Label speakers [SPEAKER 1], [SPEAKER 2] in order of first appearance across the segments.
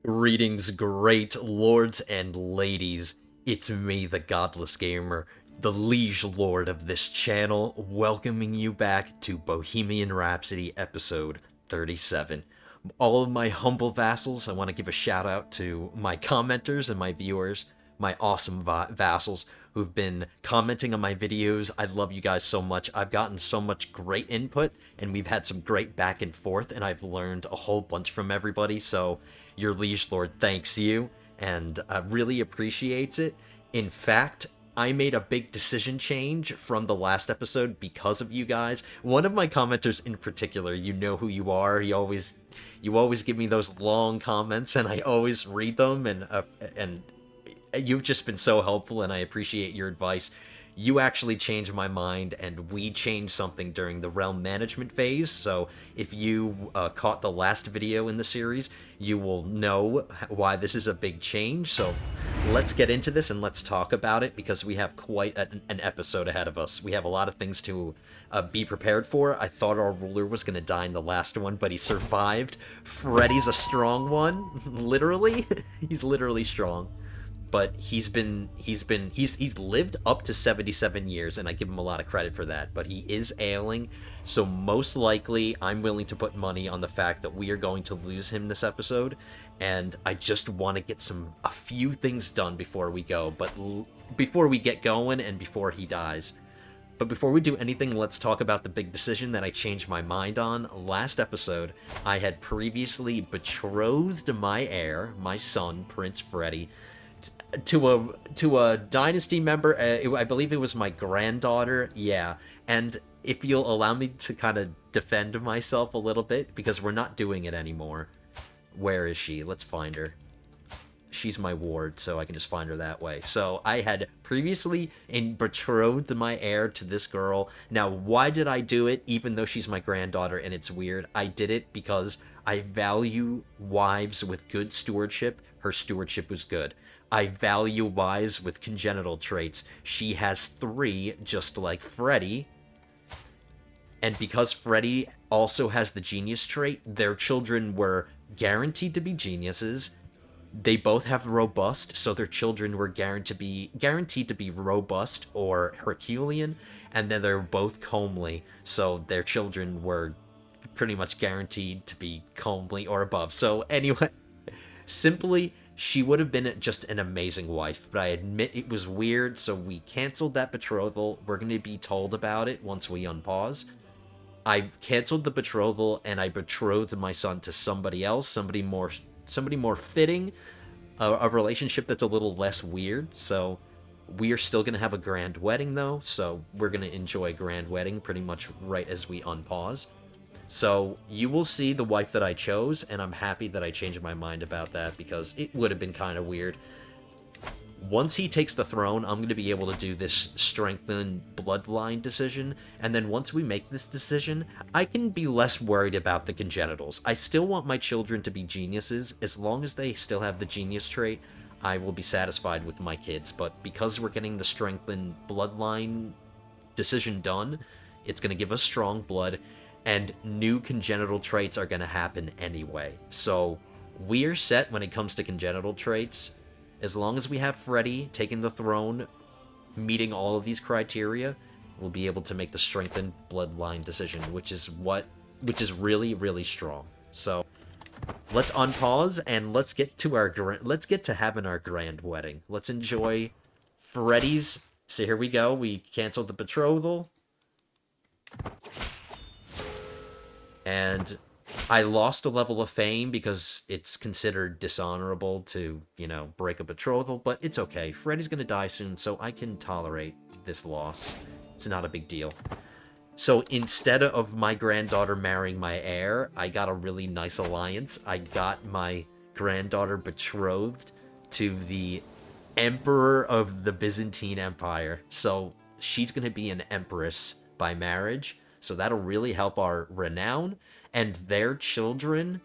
[SPEAKER 1] Greetings, great lords and ladies. It's me, the Godless Gamer, the liege lord of this channel, welcoming you back to Bohemian Rhapsody episode 37. All of my humble vassals, I want to give a shout out to my commenters and my viewers, my awesome vassals who've been commenting on my videos. I love you guys so much. I've gotten so much great input, and we've had some great back and forth, and I've learned a whole bunch from everybody, so your liege lord thanks you, and really appreciates it. In fact, I made a big decision change from the last episode because of you guys. One of my commenters in particular, you know who you are. You always give me those long comments, and I always read them, and you've just been so helpful, and I appreciate your advice. You actually changed my mind, and we changed something during the realm management phase, so if you caught the last video in the series, you will know why this is a big change. So let's get into this and let's talk about it, because we have quite an episode ahead of us. We have a lot of things to be prepared for. I thought our ruler was going to die in the last one, but he survived. Freddy's a strong one, literally. He's literally strong. But he's lived up to 77 years, and I give him a lot of credit for that, but he is ailing, so most likely I'm willing to put money on the fact that we are going to lose him this episode, and I just want to get a few things done before we go, but before we get going and before he dies. But before we do anything, let's talk about the big decision that I changed my mind on. Last episode, I had previously betrothed my heir, my son, Prince Freddy, to a dynasty member. I believe it was my granddaughter. Yeah, and if you'll allow me to kind of defend myself a little bit, because we're not doing it anymore. Where is she? Let's find her. She's my ward, so I can just find her that way. So I had previously betrothed my heir to this girl. Now, why did I do it, even though she's my granddaughter and it's weird? I did it because I value wives with good stewardship. Her stewardship was good. I value wives with congenital traits. She has 3, just like Freddy. And because Freddy also has the genius trait, their children were guaranteed to be geniuses. They both have robust, so their children were guaranteed to be robust or Herculean. And then they're both comely, so their children were pretty much guaranteed to be comely or above. So anyway, simply, she would have been just an amazing wife, but I admit it was weird, so we canceled that betrothal. We're going to be told about it once we unpause. I canceled the betrothal, and I betrothed my son to somebody else, somebody more fitting, a relationship that's a little less weird. So we are still going to have a grand wedding, though, so we're going to enjoy a grand wedding pretty much right as we unpause. So you will see the wife that I chose, and I'm happy that I changed my mind about that, because it would have been kind of weird. Once he takes the throne, I'm going to be able to do this strengthen bloodline decision, and then once we make this decision, I can be less worried about the congenitals. I still want my children to be geniuses. As long as they still have the genius trait, I will be satisfied with my kids, but because we're getting the strengthen bloodline decision done, it's going to give us strong blood, and new congenital traits are going to happen anyway. So we are set when it comes to congenital traits. As long as we have Freddy taking the throne, meeting all of these criteria, we'll be able to make the strengthened bloodline decision, which is really, really strong. So let's unpause and let's get to having our grand wedding. Let's enjoy Freddy's. So here we go. We canceled the betrothal. And I lost a level of fame because it's considered dishonorable to, break a betrothal, but it's okay. Freddy's gonna die soon, so I can tolerate this loss. It's not a big deal. So instead of my granddaughter marrying my heir, I got a really nice alliance. I got my granddaughter betrothed to the Emperor of the Byzantine Empire. So she's gonna be an empress by marriage. So that'll really help our renown, and their children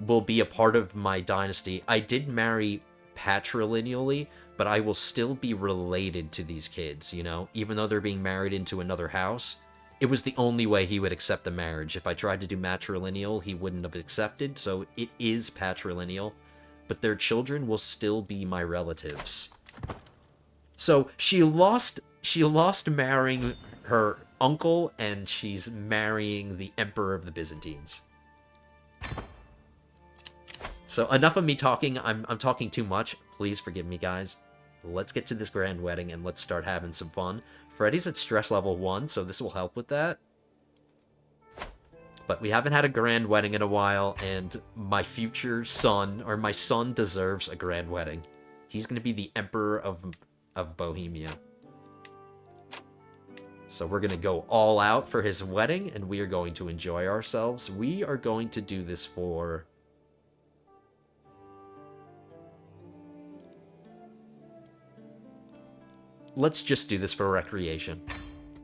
[SPEAKER 1] will be a part of my dynasty. I did marry patrilineally, but I will still be related to these kids, even though they're being married into another house. It was the only way he would accept the marriage. If I tried to do matrilineal, he wouldn't have accepted, so it is patrilineal. but their children will still be my relatives. So she lost marrying her uncle, and she's marrying the Emperor of the Byzantines. So enough of me talking. I'm talking too much. Please forgive me, guys. Let's get to this grand wedding and let's start having some fun. Freddy's at stress level 1, so this will help with that. But we haven't had a grand wedding in a while, and my future son, or my son, deserves a grand wedding. He's going to be the Emperor of Bohemia. So we're going to go all out for his wedding, and we are going to enjoy ourselves. We are going to do this for... Let's just do this for recreation.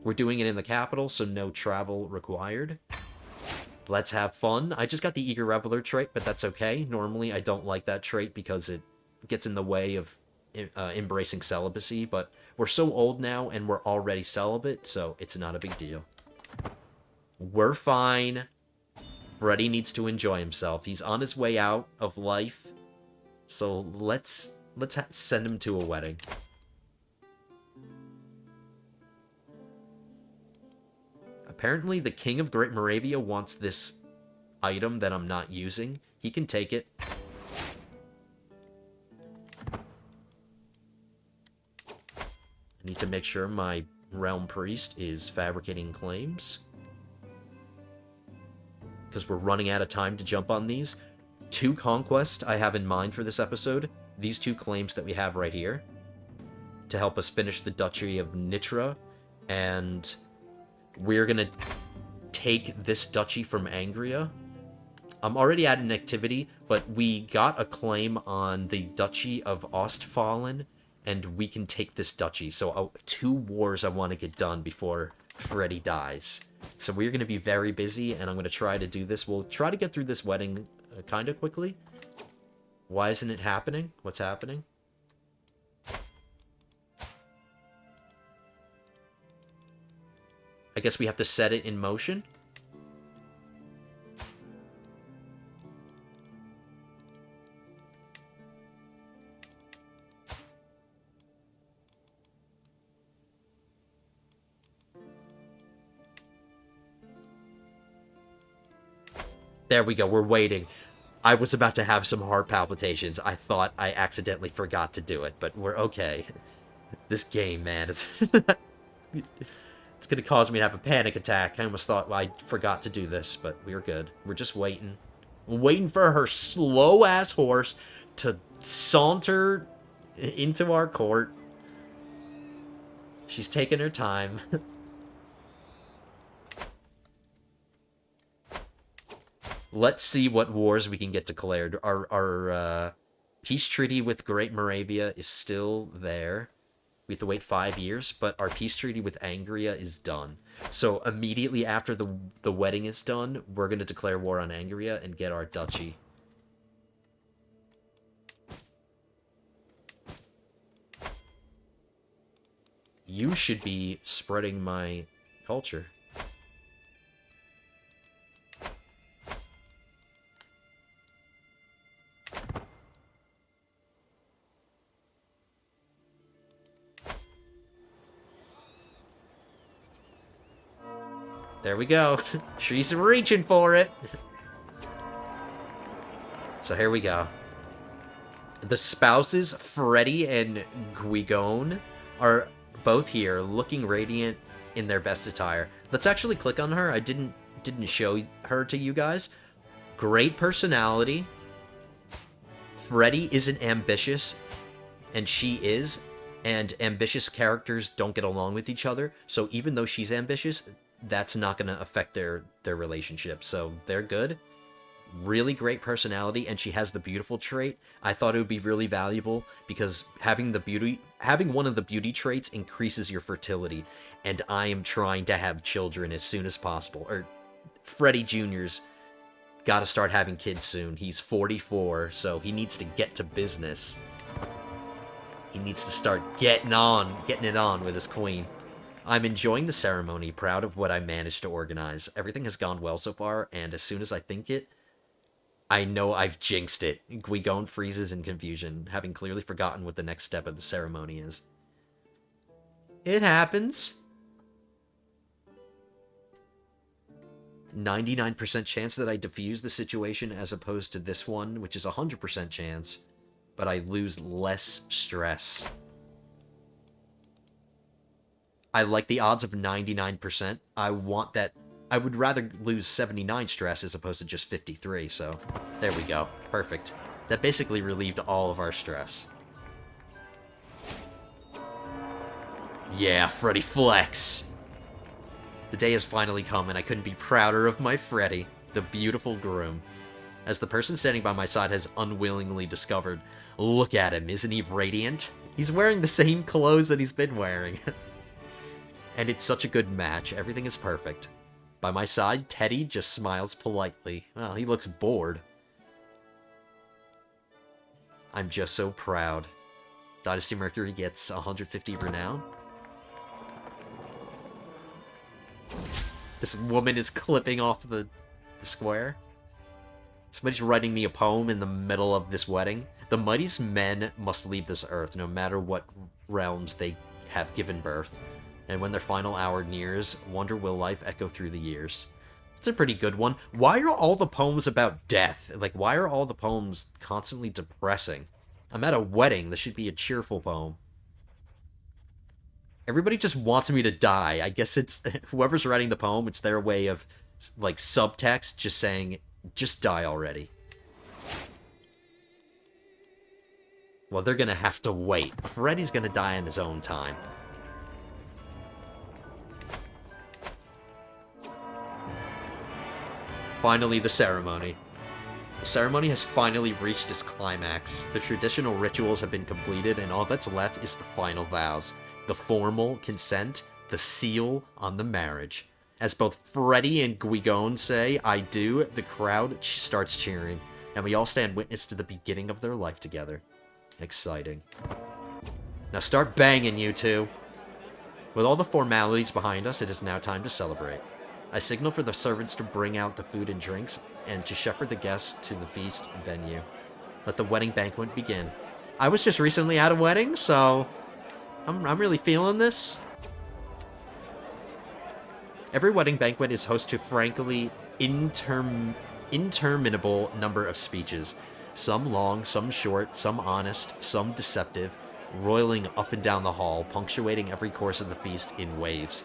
[SPEAKER 1] We're doing it in the capital, so no travel required. Let's have fun. I just got the Eager Reveler trait, but that's okay. Normally, I don't like that trait because it gets in the way of embracing celibacy, but we're so old now and we're already celibate, so it's not a big deal. We're fine. Freddy needs to enjoy himself. He's on his way out of life, so let's send him to a wedding. Apparently, the King of Great Moravia wants this item that I'm not using. He can take it. I need to make sure my Realm Priest is fabricating claims, because we're running out of time to jump on these. 2 conquests I have in mind for this episode. These 2 claims that we have right here to help us finish the Duchy of Nitra, and we're gonna take this duchy from Angria. I'm already at an activity, but we got a claim on the Duchy of Ostfalen, and we can take this duchy. So 2 wars I want to get done before Freddy dies. So we're going to be very busy, and I'm going to try to do this. We'll try to get through this wedding kind of quickly. Why isn't it happening? What's happening? I guess we have to set it in motion. There we go, we're waiting. I was about to have some heart palpitations. I thought I accidentally forgot to do it, but we're okay. This game, man, it's... It's going to cause me to have a panic attack. I almost thought I forgot to do this, but we're good. We're just waiting. We're waiting for her slow-ass horse to saunter into our court. She's taking her time. Let's see what wars we can get declared. Our peace treaty with Great Moravia is still there. We have to wait 5 years, but our peace treaty with Angria is done. So immediately after the wedding is done, we're going to declare war on Angria and get our duchy. You should be spreading my culture. There we go. She's reaching for it. So here we go. The spouses, Freddy and Guigon, are both here, looking radiant in their best attire. Let's actually click on her. I didn't show her to you guys. Great personality. Freddy isn't ambitious, and she is. And ambitious characters don't get along with each other. So even though she's ambitious, that's not going to affect their relationship. So they're good. Really great personality, and she has the beautiful trait. I thought it would be really valuable because having one of the beauty traits increases your fertility, and I am trying to have children as soon as possible. Or Freddy Jr.'s got to start having kids soon. He's 44, so he needs to get to business. He needs to start getting it on with his queen. I'm enjoying the ceremony, proud of what I managed to organize. Everything has gone well so far, and as soon as I think it, I know I've jinxed it. Guigon freezes in confusion, having clearly forgotten what the next step of the ceremony is. It happens. 99% chance that I defuse the situation as opposed to this one, which is 100% chance, but I lose less stress. I like the odds of 99%. I want that. I would rather lose 79 stress as opposed to just 53, so there we go. Perfect. That basically relieved all of our stress. Yeah, Freddy Flex! The day has finally come, and I couldn't be prouder of my Freddy, the beautiful groom. As the person standing by my side has unwillingly discovered, look at him, isn't he radiant? He's wearing the same clothes that he's been wearing. And it's such a good match, everything is perfect. By my side, Teddy just smiles politely. Well, he looks bored. I'm just so proud. Dynasty Mercury gets 150 renown. This woman is clipping off the square. Somebody's writing me a poem in the middle of this wedding. The mightiest men must leave this earth, no matter what realms they have given birth. And when their final hour nears, wonder will life echo through the years. It's a pretty good one. Why are all the poems about death? Like, why are all the poems constantly depressing? I'm at a wedding. This should be a cheerful poem. Everybody just wants me to die. I guess it's whoever's writing the poem, it's their way of, like, subtext just saying, just die already. Well, they're gonna have to wait. Freddy's gonna die in his own time. Finally, the ceremony. The ceremony has finally reached its climax. The traditional rituals have been completed, and all that's left is the final vows. The formal consent, the seal on the marriage. As both Freddy and Guigon say, I do, the crowd starts cheering, and we all stand witness to the beginning of their life together. Exciting. Now start banging, you two. With all the formalities behind us, it is now time to celebrate. I signal for the servants to bring out the food and drinks, and to shepherd the guests to the feast venue. Let the wedding banquet begin. I was just recently at a wedding, so I'm really feeling this. Every wedding banquet is host to frankly interminable number of speeches. Some long, some short, some honest, some deceptive, roiling up and down the hall, punctuating every course of the feast in waves.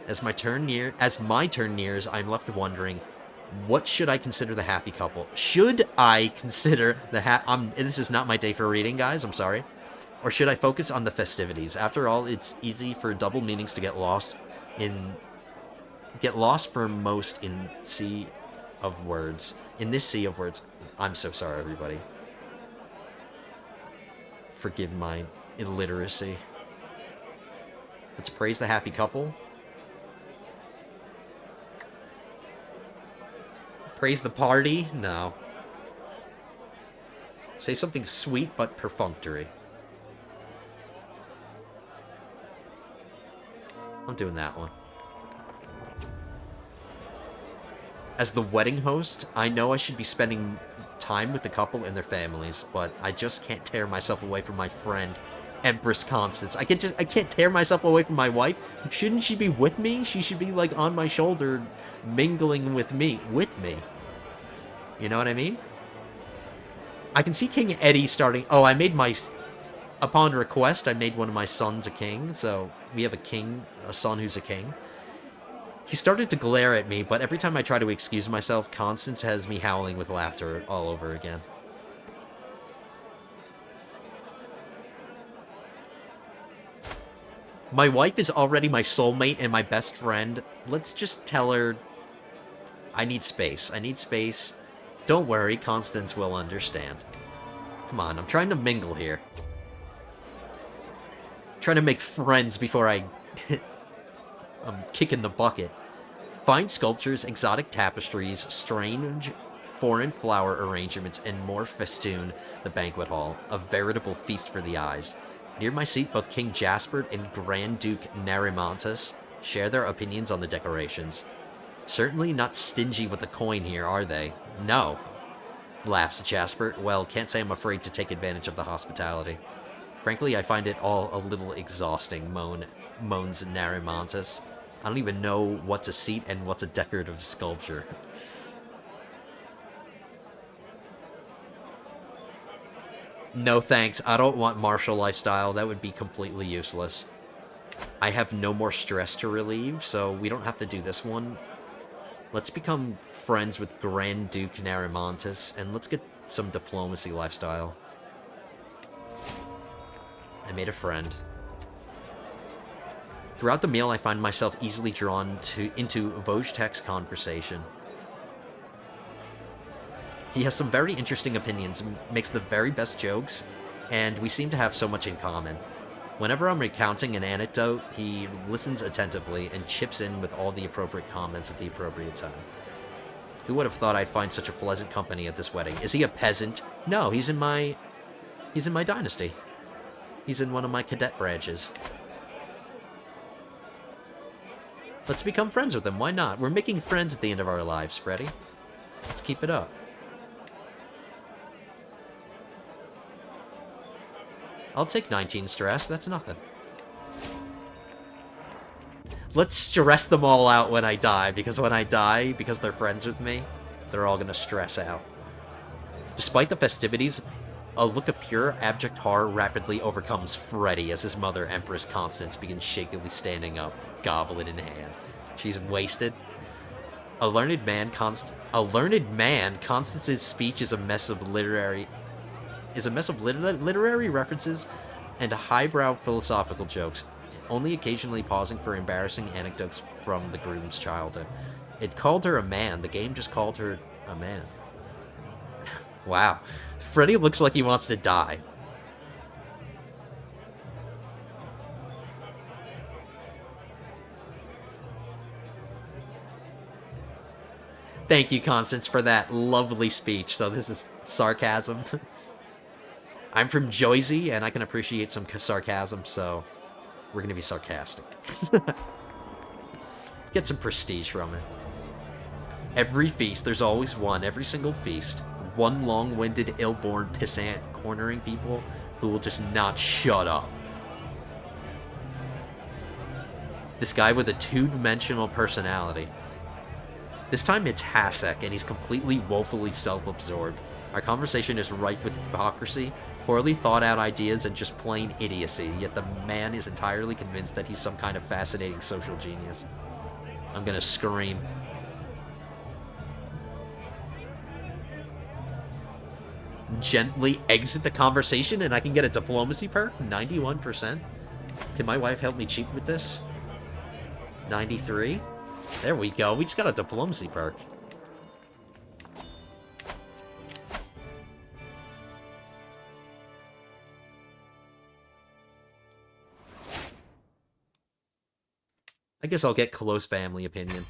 [SPEAKER 1] As my turn nears, I'm left wondering, what should I consider the happy couple? Should I consider the this is not my day for reading, guys, I'm sorry. Or should I focus on the festivities? After all, it's easy for double meanings to get lost for most in sea of words. In this sea of words. I'm so sorry, everybody. Forgive my illiteracy. Let's praise the happy couple. Praise the party? No. Say something sweet but perfunctory. I'm doing that one. As the wedding host, I know I should be spending time with the couple and their families, but I just can't tear myself away from my friend, Empress Constance. I can't tear myself away from my wife. Shouldn't she be with me? She should be, like, on my shoulder, mingling with me. You know what I mean? I can see King Eddie starting... Oh, upon request, I made one of my sons a king, so we have a son who's a king. He started to glare at me, but every time I try to excuse myself, Constance has me howling with laughter all over again. My wife is already my soulmate and my best friend. Let's just tell her I need space. I need space. Don't worry, Constance will understand. Come on, I'm trying to mingle here. I'm trying to make friends before I'm kicking the bucket. Fine sculptures, exotic tapestries, strange foreign flower arrangements, and more festoon the banquet hall. A veritable feast for the eyes. Near my seat, both King Jasper and Grand Duke Narimontus share their opinions on the decorations. Certainly not stingy with the coin here, are they? No. Laughs Jasper. Well, can't say I'm afraid to take advantage of the hospitality. Frankly, I find it all a little exhausting, moans Narimontis. I don't even know what's a seat and what's a decorative sculpture. No thanks, I don't want martial lifestyle, that would be completely useless. I have no more stress to relieve, so we don't have to do this one. Let's become friends with Grand Duke Narimontis, and let's get some diplomacy lifestyle. I made a friend. Throughout the meal, I find myself easily drawn into Vojtek's conversation. He has some very interesting opinions, makes the very best jokes, and we seem to have so much in common. Whenever I'm recounting an anecdote, he listens attentively and chips in with all the appropriate comments at the appropriate time. Who would have thought I'd find such a pleasant company at this wedding? Is he a peasant? No, he's in my dynasty. He's in one of my cadet branches. Let's become friends with him, why not? We're making friends at the end of our lives, Freddy. Let's keep it up. I'll take 19 stress, that's nothing. Let's stress them all out when I die, because when I die, because they're friends with me, they're all gonna stress out. Despite the festivities, a look of pure, abject horror rapidly overcomes Freddy as his mother, Empress Constance, begins shakily standing up, goblet in hand. She's wasted. A learned man, Constance's speech is a mess of literary references and highbrow philosophical jokes, only occasionally pausing for embarrassing anecdotes from the groom's childhood. It called her a man. The game just called her a man. Wow. Freddy looks like he wants to die. Thank you, Constance, for that lovely speech. So this is sarcasm. I'm from Jersey, and I can appreciate some sarcasm, so we're going to be sarcastic. Get some prestige from it. Every feast, there's always one. Every single feast. One long-winded, ill-born pissant cornering people who will just not shut up. This guy with a two-dimensional personality. This time it's Hasek, and he's completely woefully self-absorbed. Our conversation is rife with hypocrisy, poorly thought-out ideas, and just plain idiocy, yet the man is entirely convinced that he's some kind of fascinating social genius. I'm gonna scream. Gently exit the conversation and I can get a diplomacy perk? 91%? Can my wife help me cheat with this? 93? There we go, we just got a diplomacy perk. I guess I'll get close family opinion.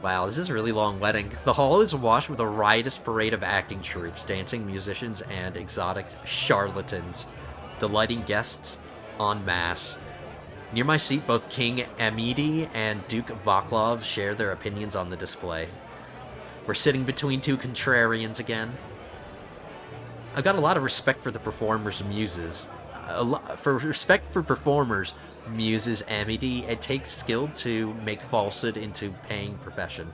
[SPEAKER 1] Wow, this is a really long wedding. The hall is washed with a riotous parade of acting troupes, dancing musicians, and exotic charlatans, delighting guests en masse. Near my seat, both King Amidi and Duke Vaclav share their opinions on the display. We're sitting between two contrarians again. I've got a lot of respect for the performers' muses. Respect for performers' muses, Amity. It takes skill to make falsehood into paying profession.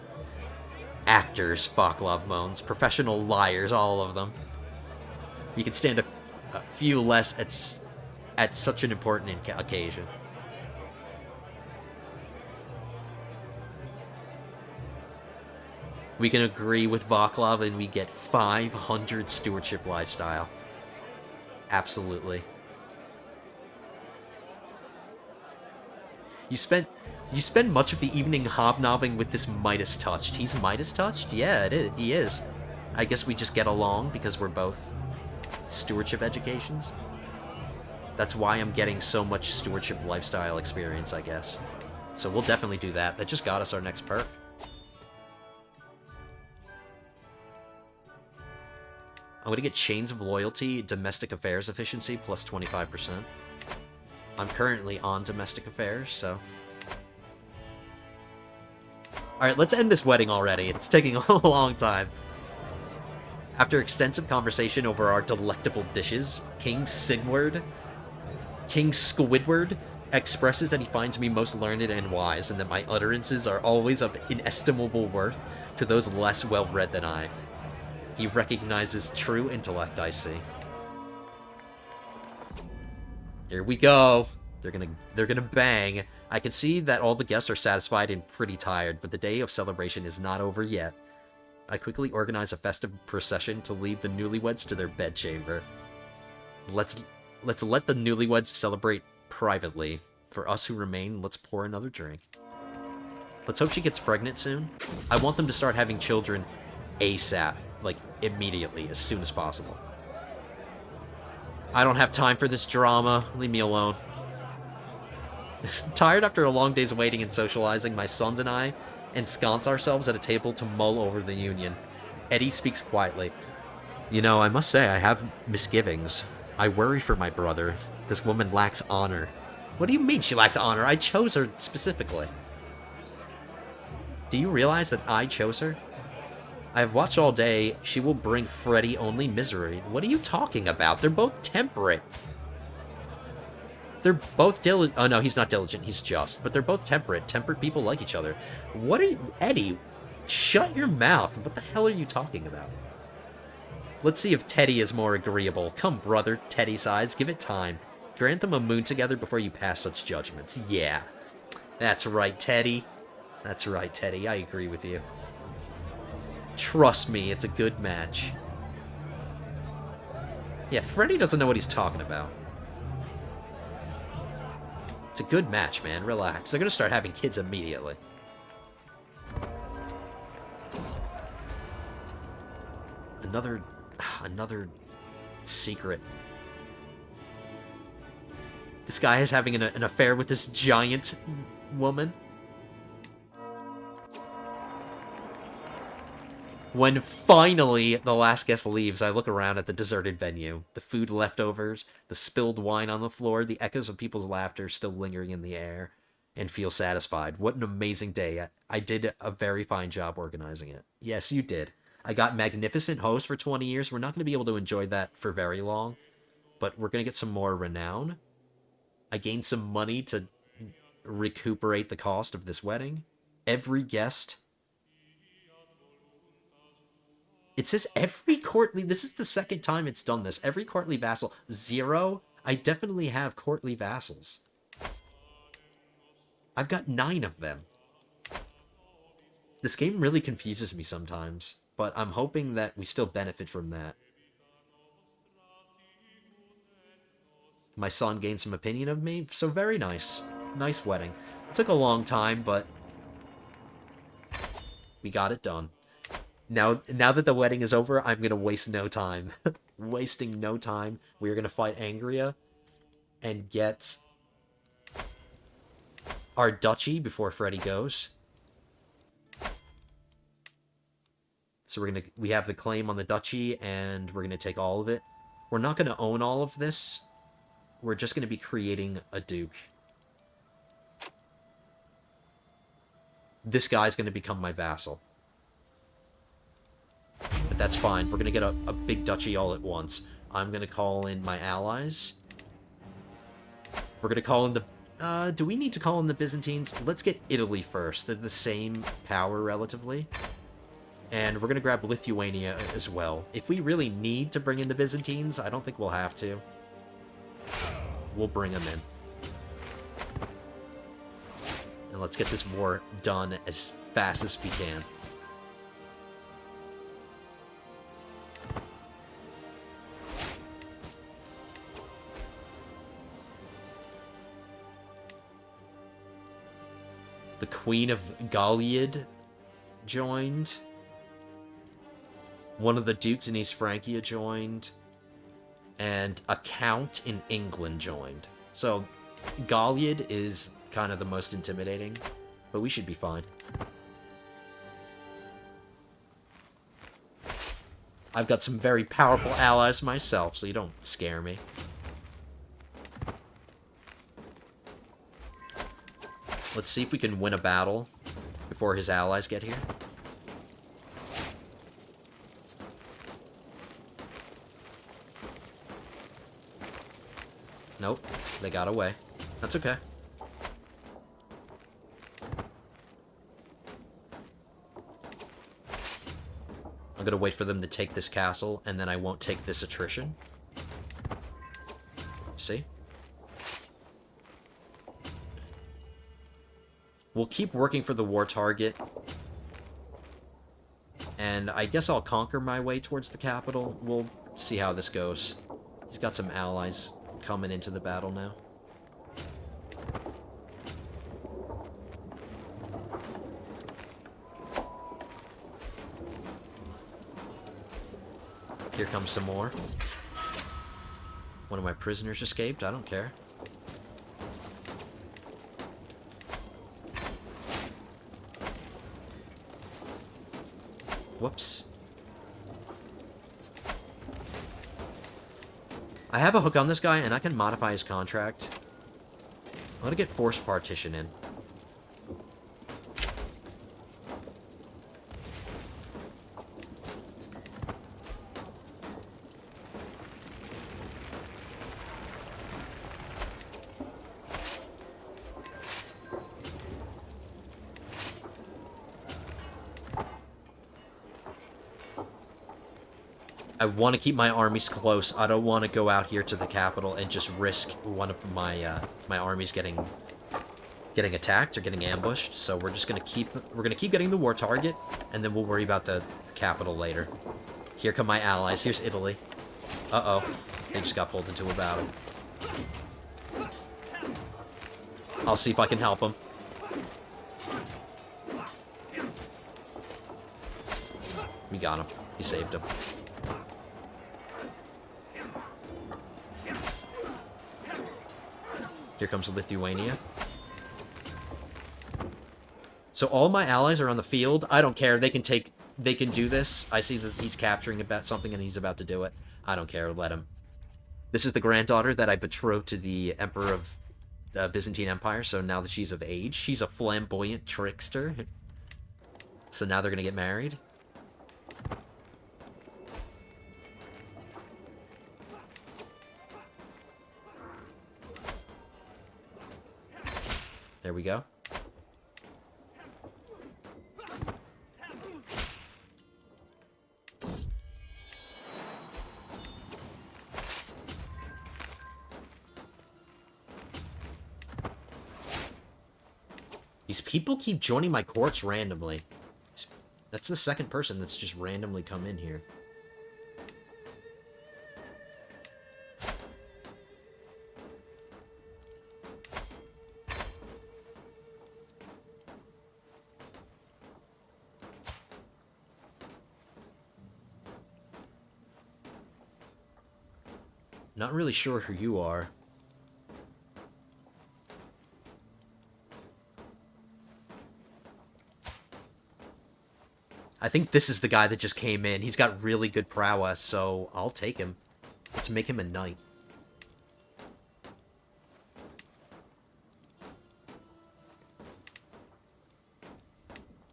[SPEAKER 1] Actors, Vaclav moans. Professional liars, all of them. You can stand a few less at such an important occasion. We can agree with Vaclav and we get 500 stewardship lifestyle. Absolutely. You spend much of the evening hobnobbing with this Midas touched. He's Midas touched? Yeah, he is. I guess we just get along because we're both stewardship educations. That's why I'm getting so much stewardship lifestyle experience, I guess. So we'll definitely do that. That just got us our next perk. I'm going to get Chains of Loyalty, Domestic Affairs Efficiency, plus 25%. I'm currently on domestic affairs, so... Alright, let's end this wedding already. It's taking a long time. After extensive conversation over our delectable dishes, King Squidward expresses that he finds me most learned and wise, and that my utterances are always of inestimable worth to those less well-read than I. He recognizes true intellect, I see. Here we go. They're gonna bang. I can see that all the guests are satisfied and pretty tired, but the day of celebration is not over yet. I quickly organize a festive procession to lead the newlyweds to their bedchamber. Let's let the newlyweds celebrate privately. For us who remain, let's pour another drink. Let's hope she gets pregnant soon. I want them to start having children ASAP, like immediately, as soon as possible. I don't have time for this drama. Leave me alone. Tired after a long day's waiting and socializing, my sons and I ensconce ourselves at a table to mull over the union. Eddie speaks quietly. You know, I must say I have misgivings. I worry for my brother. This woman lacks honor. What do you mean she lacks honor? I chose her specifically. Do you realize that I chose her? I have watched all day. She will bring Freddy only misery. What are you talking about? They're both temperate. They're both diligent. Oh, no, he's not diligent. He's just. But they're both temperate. Temperate people like each other. What are you... Eddie, shut your mouth. What the hell are you talking about? Let's see if Teddy is more agreeable. Come, brother, Teddy sighs. Give it time. Grant them a moon together before you pass such judgments. Yeah. That's right, Teddy. That's right, Teddy. I agree with you. Trust me, it's a good match. Yeah, Freddy doesn't know what he's talking about. It's a good match, man. Relax. They're gonna start having kids immediately. Another secret. This guy is having an affair with this giant woman. When finally the last guest leaves, I look around at the deserted venue. The food leftovers, the spilled wine on the floor, the echoes of people's laughter still lingering in the air, and feel satisfied. What an amazing day. I did a very fine job organizing it. Yes, you did. I got magnificent hosts for 20 years. We're not going to be able to enjoy that for very long, but we're going to get some more renown. I gained some money to recuperate the cost of this wedding. Every guest... It says every courtly... This is the second time it's done this. Every courtly vassal. 0. I definitely have courtly vassals. I've got 9 of them. This game really confuses me sometimes, but I'm hoping that we still benefit from that. My son gained some opinion of me, so very nice. Nice wedding. It took a long time, but we got it done. Now that the wedding is over, I'm going to waste no time. Wasting no time. We're going to fight Angria and get our duchy before Freddy goes. So we have the claim on the duchy, and we're going to take all of it. We're not going to own all of this. We're just going to be creating a duke. This guy's going to become my vassal. But that's fine. We're going to get a big duchy all at once. I'm going to call in my allies. We're going to call in the... do we need to call in the Byzantines? Let's get Italy first. They're the same power, relatively. And we're going to grab Lithuania as well. If we really need to bring in the Byzantines, I don't think we'll have to. We'll bring them in. And let's get this war done as fast as we can. The Queen of Gallien joined. One of the dukes in East Francia joined. And a count in England joined. So, Gallien is kind of the most intimidating. But we should be fine. I've got some very powerful allies myself, so you don't scare me. Let's see if we can win a battle before his allies get here. Nope, they got away. That's okay. I'm gonna wait for them to take this castle, and then I won't take this attrition. See? We'll keep working for the war target. And I guess I'll conquer my way towards the capital. We'll see how this goes. He's got some allies coming into the battle now. Here comes some more. One of my prisoners escaped. I don't care. Whoops. I have a hook on this guy, and I can modify his contract. I'm gonna get forced partition in. I want to keep my armies close. I don't want to go out here to the capital and just risk one of my my armies getting attacked or getting ambushed. So we're just gonna keep getting the war target, and then we'll worry about the capital later. Here come my allies. Here's Italy. Uh-oh, they just got pulled into a battle. I'll see if I can help them. We got him. We saved him. Here comes Lithuania. So all my allies are on the field. I don't care. They can do this. I see that he's capturing about something and he's about to do it. I don't care. Let him. This is the granddaughter that I betrothed to the Emperor of the Byzantine Empire. So now that she's of age, she's a flamboyant trickster. So now they're going to get married. There we go. These people keep joining my courts randomly. That's the second person that's just randomly come in here. Not really sure who you are. I think this is the guy that just came in. He's got really good prowess, so I'll take him. Let's make him a knight.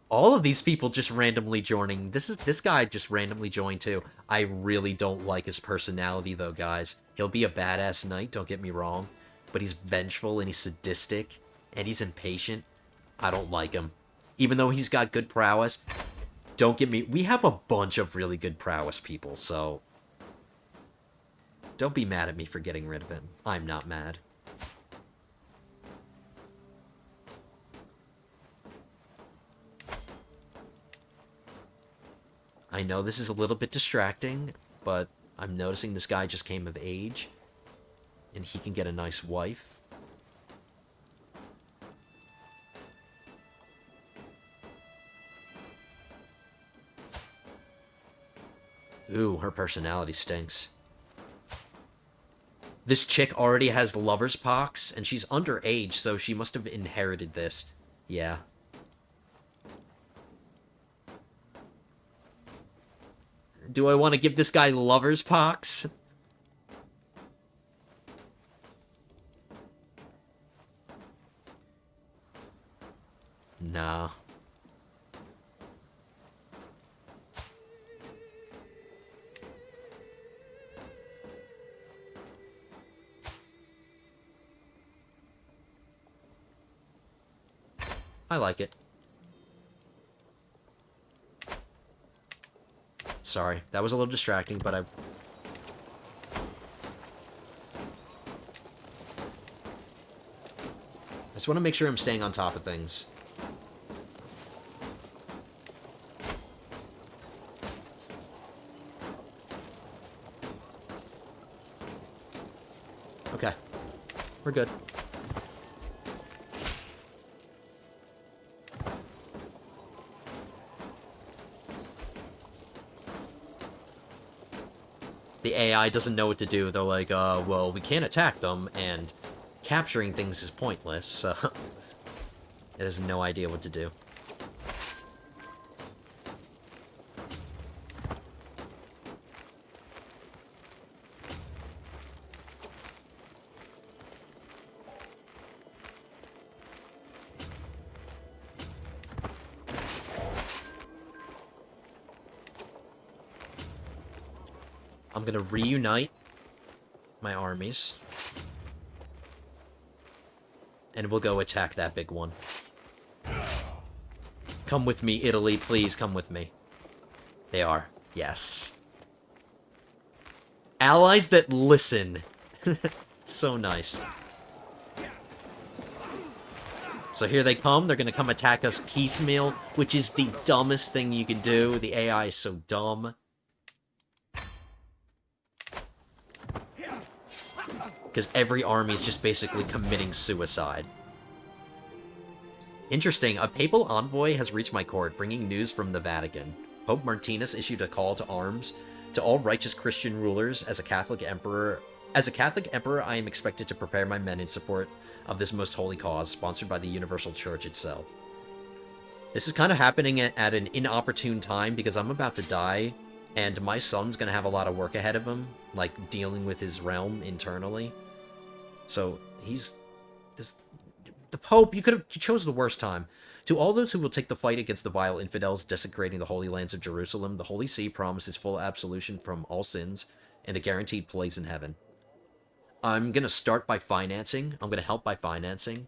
[SPEAKER 1] All of these people just randomly joining. This guy just randomly joined too. I really don't like his personality though, guys. He'll be a badass knight, don't get me wrong, but he's vengeful and he's sadistic and he's impatient. I don't like him. Even though he's got good prowess, don't get me... We have a bunch of really good prowess people, so don't be mad at me for getting rid of him. I'm not mad. I know this is a little bit distracting, but I'm noticing this guy just came of age, and he can get a nice wife. Ooh, her personality stinks. This chick already has lover's pox, and she's underage, so she must have inherited this. Yeah. Do I want to give this guy lover's pox? Nah. I like it. Sorry, that was a little distracting, but I just want to make sure I'm staying on top of things. Okay. We're good. The AI doesn't know what to do. They're like, well, we can't attack them, and capturing things is pointless, so it has no idea what to do. I'm gonna reunite my armies. And we'll go attack that big one. Come with me, Italy, please come with me. They are. Yes. Allies that listen. So nice. So here they come. They're gonna come attack us piecemeal, which is the dumbest thing you can do. The AI is so dumb. Because every army is just basically committing suicide. Interesting, a papal envoy has reached my court, bringing news from the Vatican. Pope Martinus issued a call to arms to all righteous Christian rulers. As a Catholic emperor, I am expected to prepare my men in support of this most holy cause, sponsored by the Universal Church itself. This is kind of happening at an inopportune time, because I'm about to die, and my son's going to have a lot of work ahead of him, like dealing with his realm internally. So he's the Pope. You chose the worst time. To all those who will take the fight against the vile infidels desecrating the holy lands of Jerusalem, the Holy See promises full absolution from all sins and a guaranteed place in heaven. I'm gonna start by financing. I'm gonna help by financing,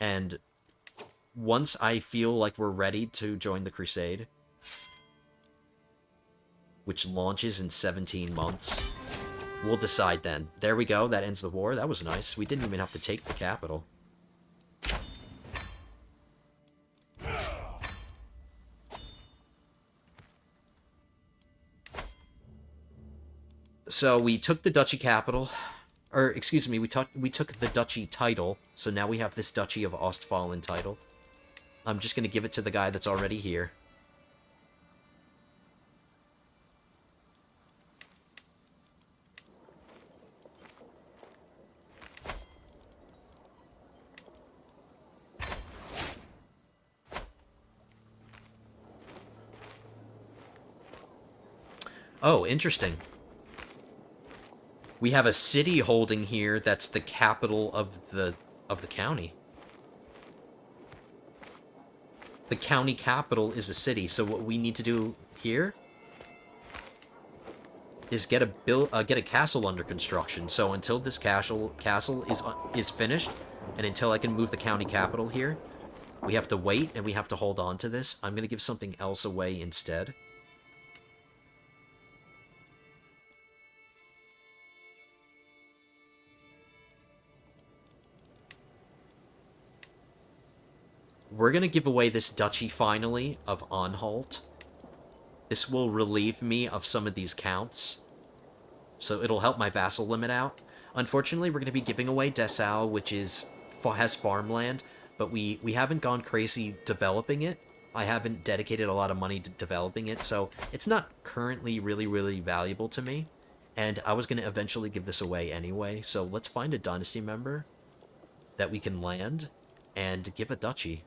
[SPEAKER 1] and once I feel like we're ready to join the Crusade, which launches in 17 months. We'll decide then. There we go. That ends the war. That was nice. We didn't even have to take the capital. So we took the duchy capital. Or, excuse me, we took the duchy title. So now we have this Duchy of Ostfalen title. I'm just going to give it to the guy that's already here. Oh, interesting. We have a city holding here that's the capital of the county. The county capital is a city, so what we need to do here is get a castle under construction. So until this castle is finished, and until I can move the county capital here, we have to wait and we have to hold on to this. I'm gonna give something else away instead. We're gonna give away this duchy finally of Anhalt. This will relieve me of some of these counts, so it'll help my vassal limit out. Unfortunately, we're going to be giving away Dessau, which has farmland, but we haven't gone crazy developing it. I haven't dedicated a lot of money to developing it, so it's not currently really, really valuable to me. And I was going to eventually give this away anyway, so let's find a dynasty member that we can land and give a duchy.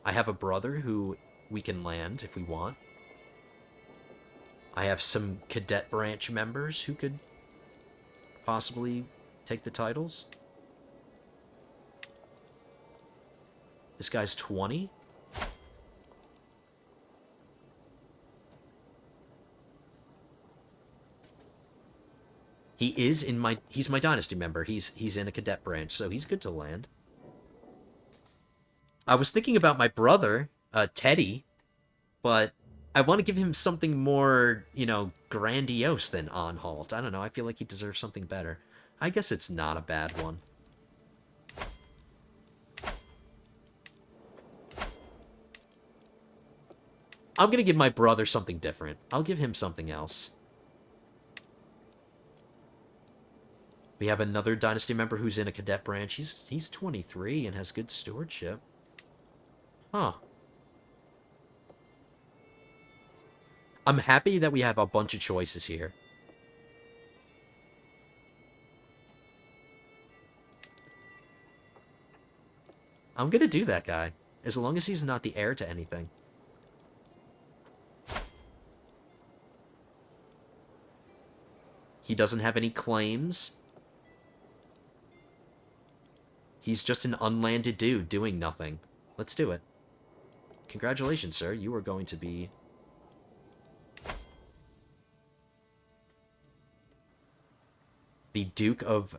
[SPEAKER 1] I have a brother who we can land if we want. I have some cadet branch members who could possibly take the titles. This guy's 20. He's my dynasty member. He's in a cadet branch, so he's good to land. I was thinking about my brother, Teddy, but I want to give him something more, grandiose than Anhalt. I don't know, I feel like he deserves something better. I guess it's not a bad one. I'm gonna give my brother something different. I'll give him something else. We have another dynasty member who's in a cadet branch. He's 23 and has good stewardship. Huh. I'm happy that we have a bunch of choices here. I'm gonna do that guy, as long as he's not the heir to anything. He doesn't have any claims. He's just an unlanded dude doing nothing. Let's do it. Congratulations, sir. You are going to be... the Duke of...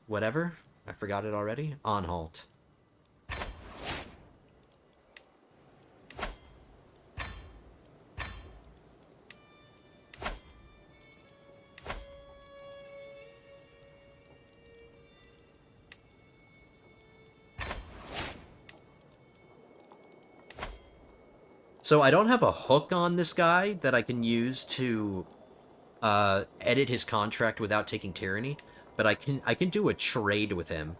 [SPEAKER 1] whatever? I forgot it already. Anhalt. So I don't have a hook on this guy that I can use to edit his contract without taking tyranny, but I can do a trade with him.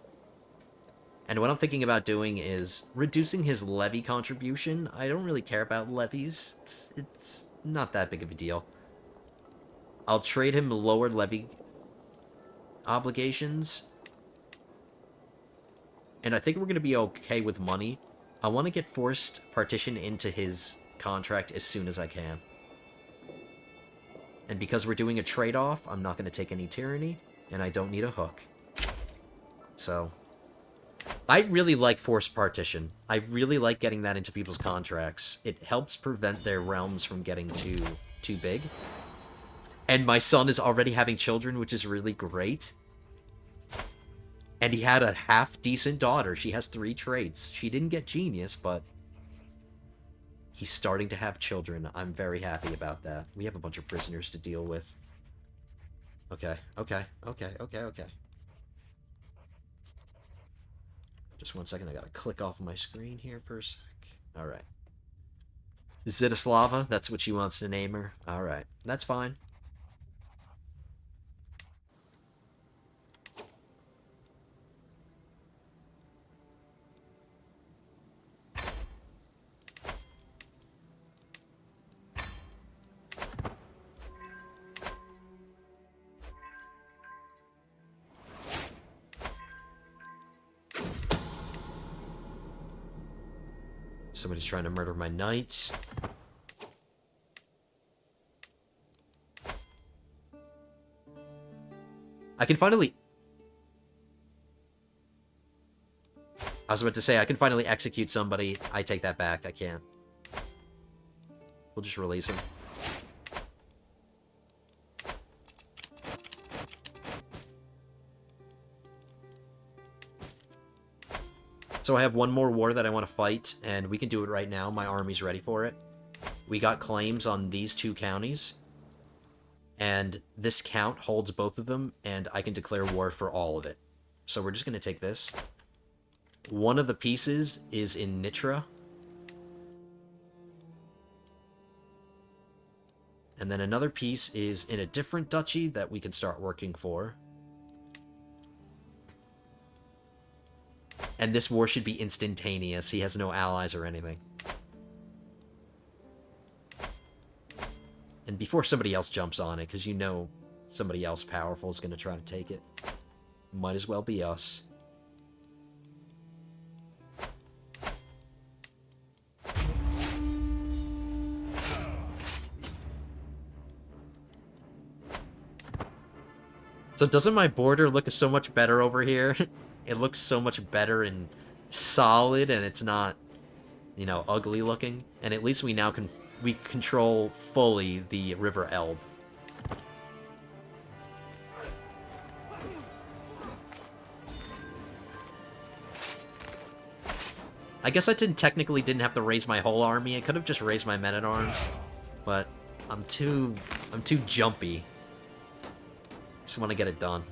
[SPEAKER 1] And what I'm thinking about doing is reducing his levy contribution. I don't really care about levies. It's not that big of a deal. I'll trade him lower levy obligations. And I think we're going to be okay with money. I want to get forced partition into his contract as soon as I can. And because we're doing a trade-off, I'm not going to take any tyranny, and I don't need a hook. So, I really like forced partition. I really like getting that into people's contracts. It helps prevent their realms from getting too big. And my son is already having children, which is really great. And he had a half-decent daughter. She has 3 traits. She didn't get genius, but he's starting to have children. I'm very happy about that. We have a bunch of prisoners to deal with. Okay. Just one second. I gotta click off my screen here for a sec. Alright. Zitislava, that's what she wants to name her. Alright, that's fine. Somebody's trying to murder my knights. I can finally... I was about to say, I can finally execute somebody. I take that back. I can't. We'll just release him. So I have one more war that I want to fight, and we can do it right now. My army's ready for it. We got claims on these 2 counties, and this count holds both of them, and I can declare war for all of it. So we're just going to take this. One of the pieces is in Nitra. And then another piece is in a different duchy that we can start working for. And this war should be instantaneous. He has no allies or anything. And before somebody else jumps on it, because you know somebody else powerful is going to try to take it. Might as well be us. So doesn't my border look so much better over here? It looks so much better and solid, and it's not, ugly looking. And at least we now we control fully the River Elbe. I guess I technically didn't have to raise my whole army. I could have just raised my men-at-arms, but I'm too jumpy. Just want to get it done.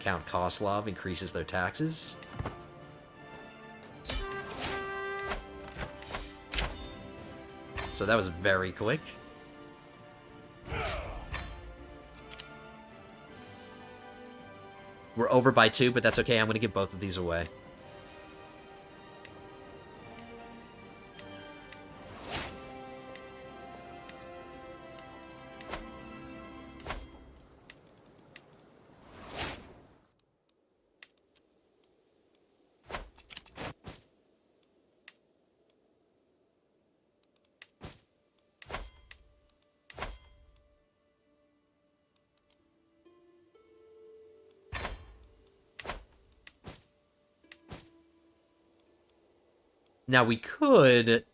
[SPEAKER 1] Count Koslov increases their taxes. So that was very quick. We're over by 2, but that's okay. I'm going to give both of these away. Now we could,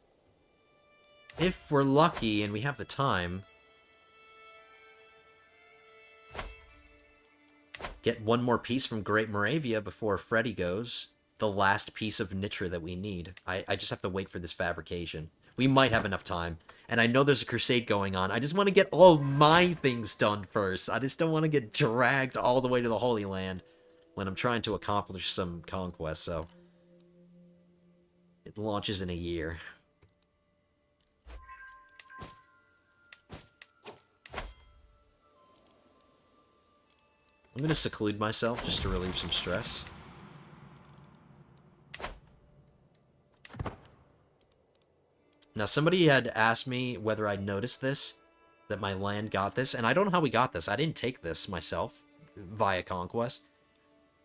[SPEAKER 1] if we're lucky and we have the time, get one more piece from Great Moravia before Freddy goes. The last piece of Nitra that we need. I just have to wait for this fabrication. We might have enough time. And I know there's a crusade going on. I just want to get all my things done first. I just don't want to get dragged all the way to the Holy Land when I'm trying to accomplish some conquest, so... It launches in a year. I'm gonna seclude myself just to relieve some stress. Now, somebody had asked me whether I'd noticed this, that my land got this, and I don't know how we got this. I didn't take this myself via conquest.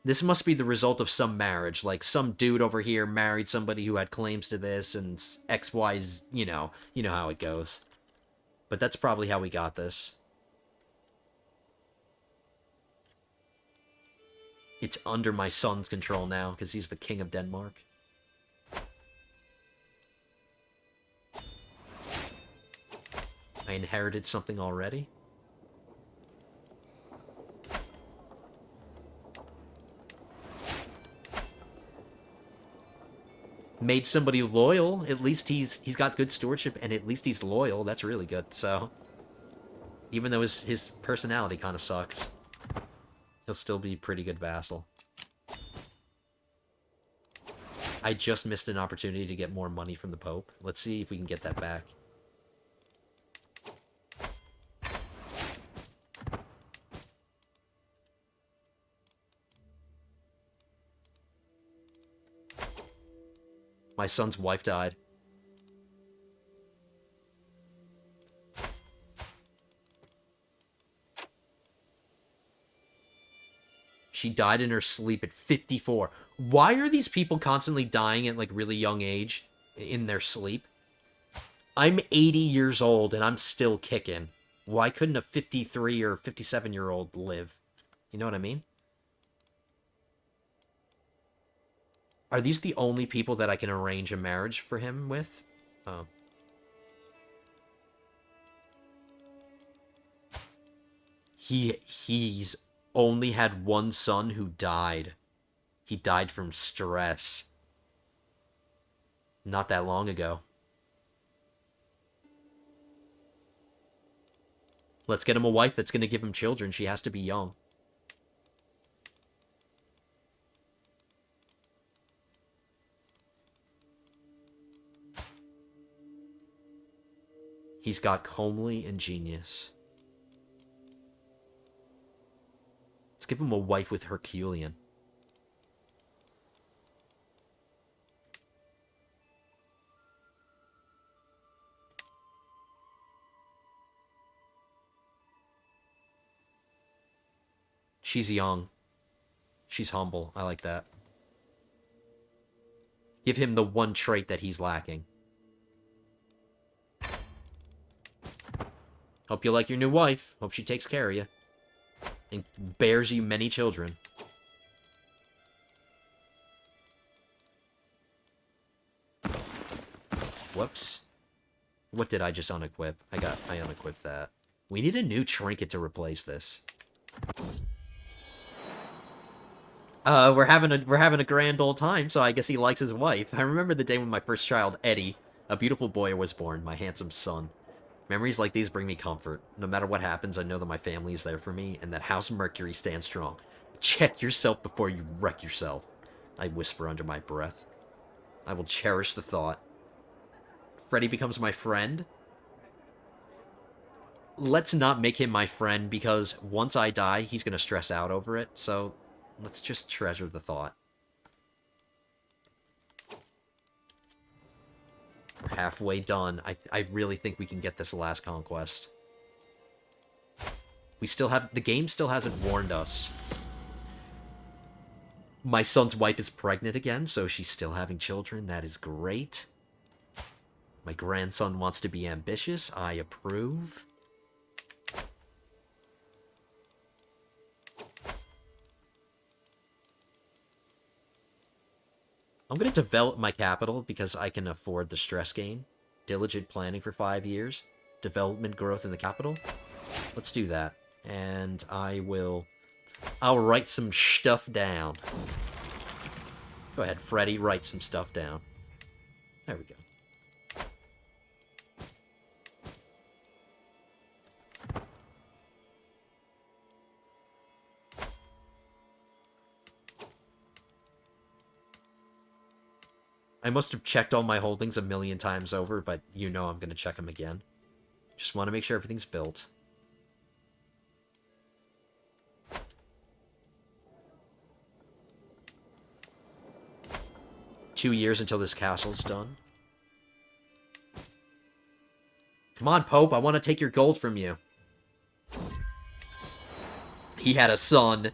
[SPEAKER 1] This must be the result of some marriage, like some dude over here married somebody who had claims to this, and XY's, you know how it goes. But that's probably how we got this. It's under my son's control now, because he's the king of Denmark. I inherited something already. Made somebody loyal. At least he's got good stewardship, and at least he's loyal. That's really good. So, even though his personality kind of sucks, he'll still be a pretty good vassal. I just missed an opportunity to get more money from the Pope. Let's see if we can get that back. My son's wife died. She died in her sleep at 54. Why are these people constantly dying at, like, really young age in their sleep? I'm 80 years old and I'm still kicking. Why couldn't a 53 or 57-year-old live? You know what I mean? Are these the only people that I can arrange a marriage for him with? Oh. He's only had one son who died. He died from stress. Not that long ago. Let's get him a wife that's going to give him children. She has to be young. He's got comely and genius. Let's give him a wife with Herculean. She's young. She's humble. I like that. Give him the one trait that he's lacking. Hope you like your new wife. Hope she takes care of you. And bears you many children. Whoops. What did I just unequip? I unequipped that. We need a new trinket to replace this. We're having a grand old time, so I guess he likes his wife. I remember the day when my first child, Eddie, a beautiful boy, was born, my handsome son. Memories like these bring me comfort. No matter what happens, I know that my family is there for me, and that House Mercury stands strong. Check yourself before you wreck yourself, I whisper under my breath. I will cherish the thought. Freddy becomes my friend? Let's not make him my friend, because once I die, he's gonna stress out over it, so let's just treasure the thought. We're halfway done. I really think we can get this last conquest. The game still hasn't warned us. My son's wife is pregnant again, so she's still having children. That is great. My grandson wants to be ambitious. I approve. I'm going to develop my capital because I can afford the stress gain. Diligent planning for 5 years. Development growth in the capital. Let's do that. And I'll write some stuff down. Go ahead, Freddy, write some stuff down. There we go. I must have checked all my holdings a million times over, but you know I'm going to check them again. Just want to make sure everything's built. Two years until this castle's done. Come on, Pope, I want to take your gold from you. He had a son.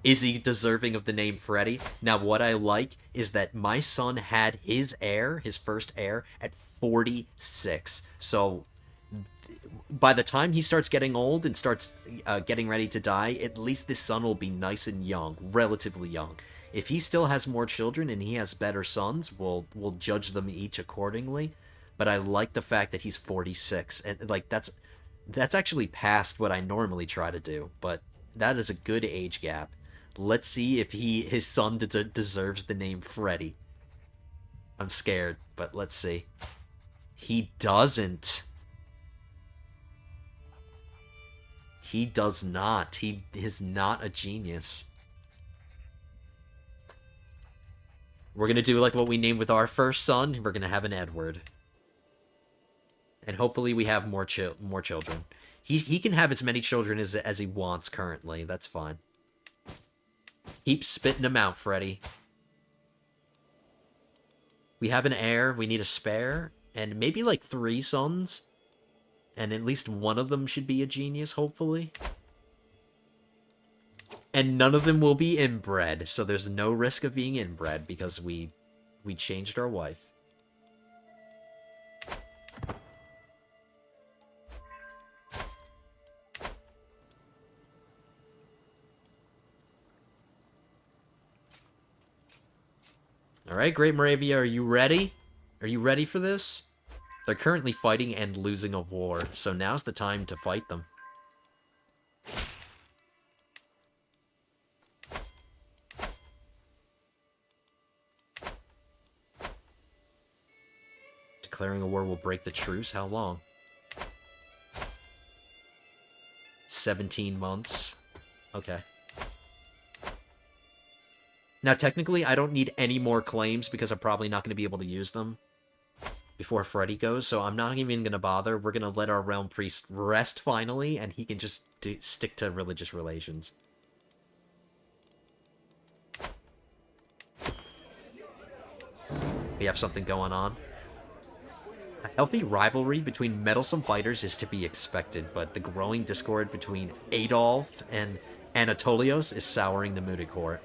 [SPEAKER 1] Is he deserving of the name Freddy? Now, what I like is that my son had his heir, his first heir, at 46. So, by the time he starts getting old and starts getting ready to die, at least this son will be nice and young, relatively young. If he still has more children and he has better sons, we'll judge them each accordingly. But I like the fact that he's 46, and like that's actually past what I normally try to do. But that is a good age gap. Let's see if his son deserves the name Freddy. I'm scared, but let's see. He doesn't. He does not. He is not a genius. We're gonna do like what we named with our first son. We're gonna have an Edward. And hopefully we have more children. He can have as many children as he wants currently. That's fine. Keep spitting them out, Freddy. We have an heir. We need a spare. And maybe like 3 sons. And at least one of them should be a genius, hopefully. And none of them will be inbred. So there's no risk of being inbred because we changed our wife. Alright, Great Moravia, are you ready? Are you ready for this? They're currently fighting and losing a war, so now's the time to fight them. Declaring a war will break the truce? How long? 17 months. Okay. Now, technically, I don't need any more claims because I'm probably not going to be able to use them before Freddy goes, so I'm not even going to bother. We're going to let our realm priest rest finally, and he can just stick to religious relations. We have something going on. A healthy rivalry between meddlesome fighters is to be expected, but the growing discord between Adolf and Anatolios is souring the mood at court.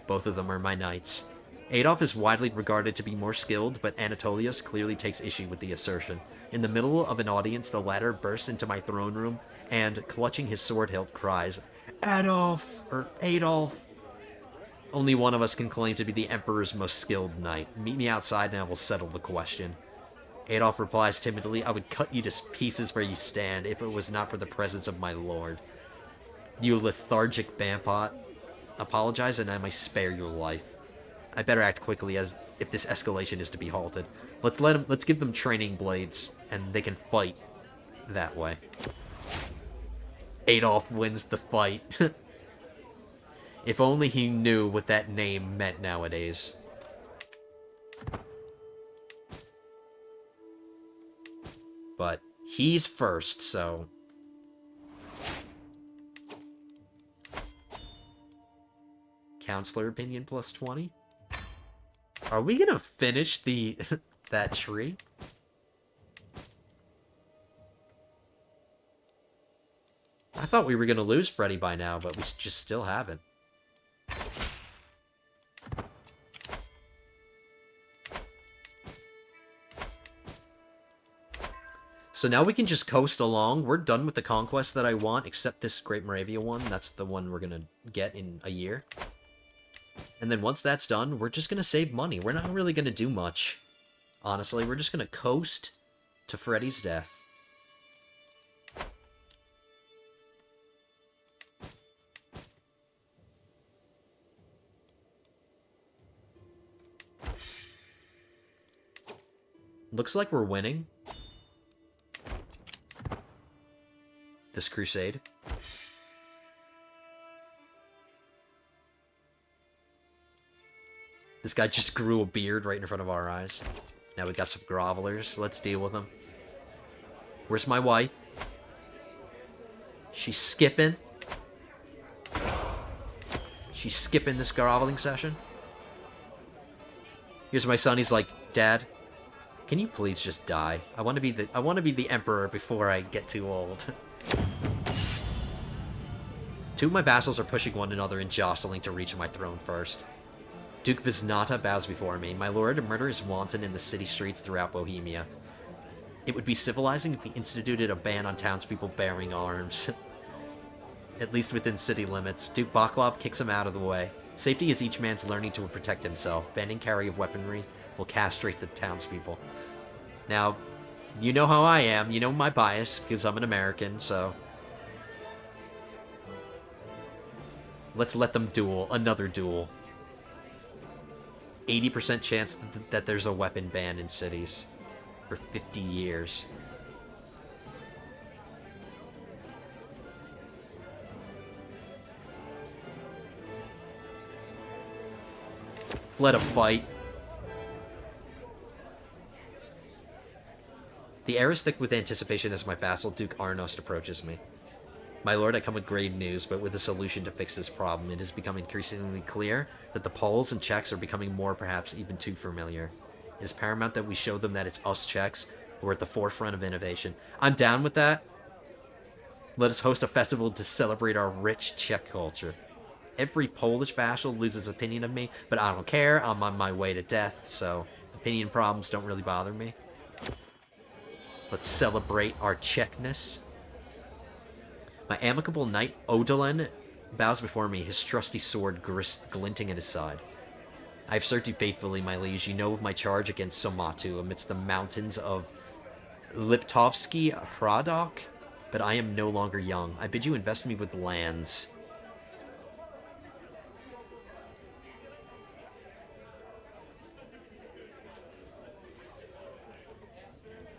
[SPEAKER 1] Both of them are my knights. Adolf is widely regarded to be more skilled, but Anatolios clearly takes issue with the assertion. In the middle of an audience, the latter bursts into my throne room and, clutching his sword hilt, cries, "Adolf!" or "Adolf!" Only one of us can claim to be the Emperor's most skilled knight. Meet me outside and I will settle the question. Adolf replies timidly, "I would cut you to pieces where you stand if it was not for the presence of my lord." You lethargic Bampot. Apologize and I might spare your life. I better act quickly as if this escalation is to be halted. Let's give them training blades and they can fight that way. Adolf wins the fight. If only he knew what that name meant nowadays. But he's first, so... Counselor opinion plus 20? Are we gonna finish the that tree? I thought we were gonna lose Freddy by now, but we just still haven't. So now we can just coast along. We're done with the conquest that I want, except this Great Moravia one. That's the one we're gonna get in a year. And then once that's done, we're just gonna save money. We're not really gonna do much. Honestly, we're just gonna coast to Freddy's death. Looks like we're winning this crusade. This guy just grew a beard right in front of our eyes. Now we got some grovelers. Let's deal with them. Where's my wife? She's skipping. She's skipping this groveling session. Here's my son. He's like, Dad, can you please just die? I want to be the emperor before I get too old. Two of my vassals are pushing one another and jostling to reach my throne first. Duke Visnata bows before me. My lord, murder is wanton in the city streets throughout Bohemia. It would be civilizing if we instituted a ban on townspeople bearing arms. At least within city limits. Duke Vaclav kicks him out of the way. Safety is each man's learning to protect himself. Banning carry of weaponry will castrate the townspeople. Now, you know how I am. You know my bias, because I'm an American, so... Let's let them duel. Another duel. 80% chance that there's a weapon ban in cities for 50 years. Let 'em fight. The air is thick with anticipation as my vassal, Duke Arnost, approaches me. My lord, I come with great news, but with a solution to fix this problem. It has become increasingly clear that the Poles and Czechs are becoming more, perhaps even too familiar. It is paramount that we show them that it's us Czechs who are at the forefront of innovation. I'm down with that. Let us host a festival to celebrate our rich Czech culture. Every Polish vassal loses opinion of me, but I don't care. I'm on my way to death, so opinion problems don't really bother me. Let's celebrate our Czechness. My amicable knight, Odalin, bows before me, his trusty sword glinting at his side. I have served you faithfully, my liege. You know of my charge against Somatu amidst the mountains of Liptovsky Hradok, but I am no longer young. I bid you invest me with lands.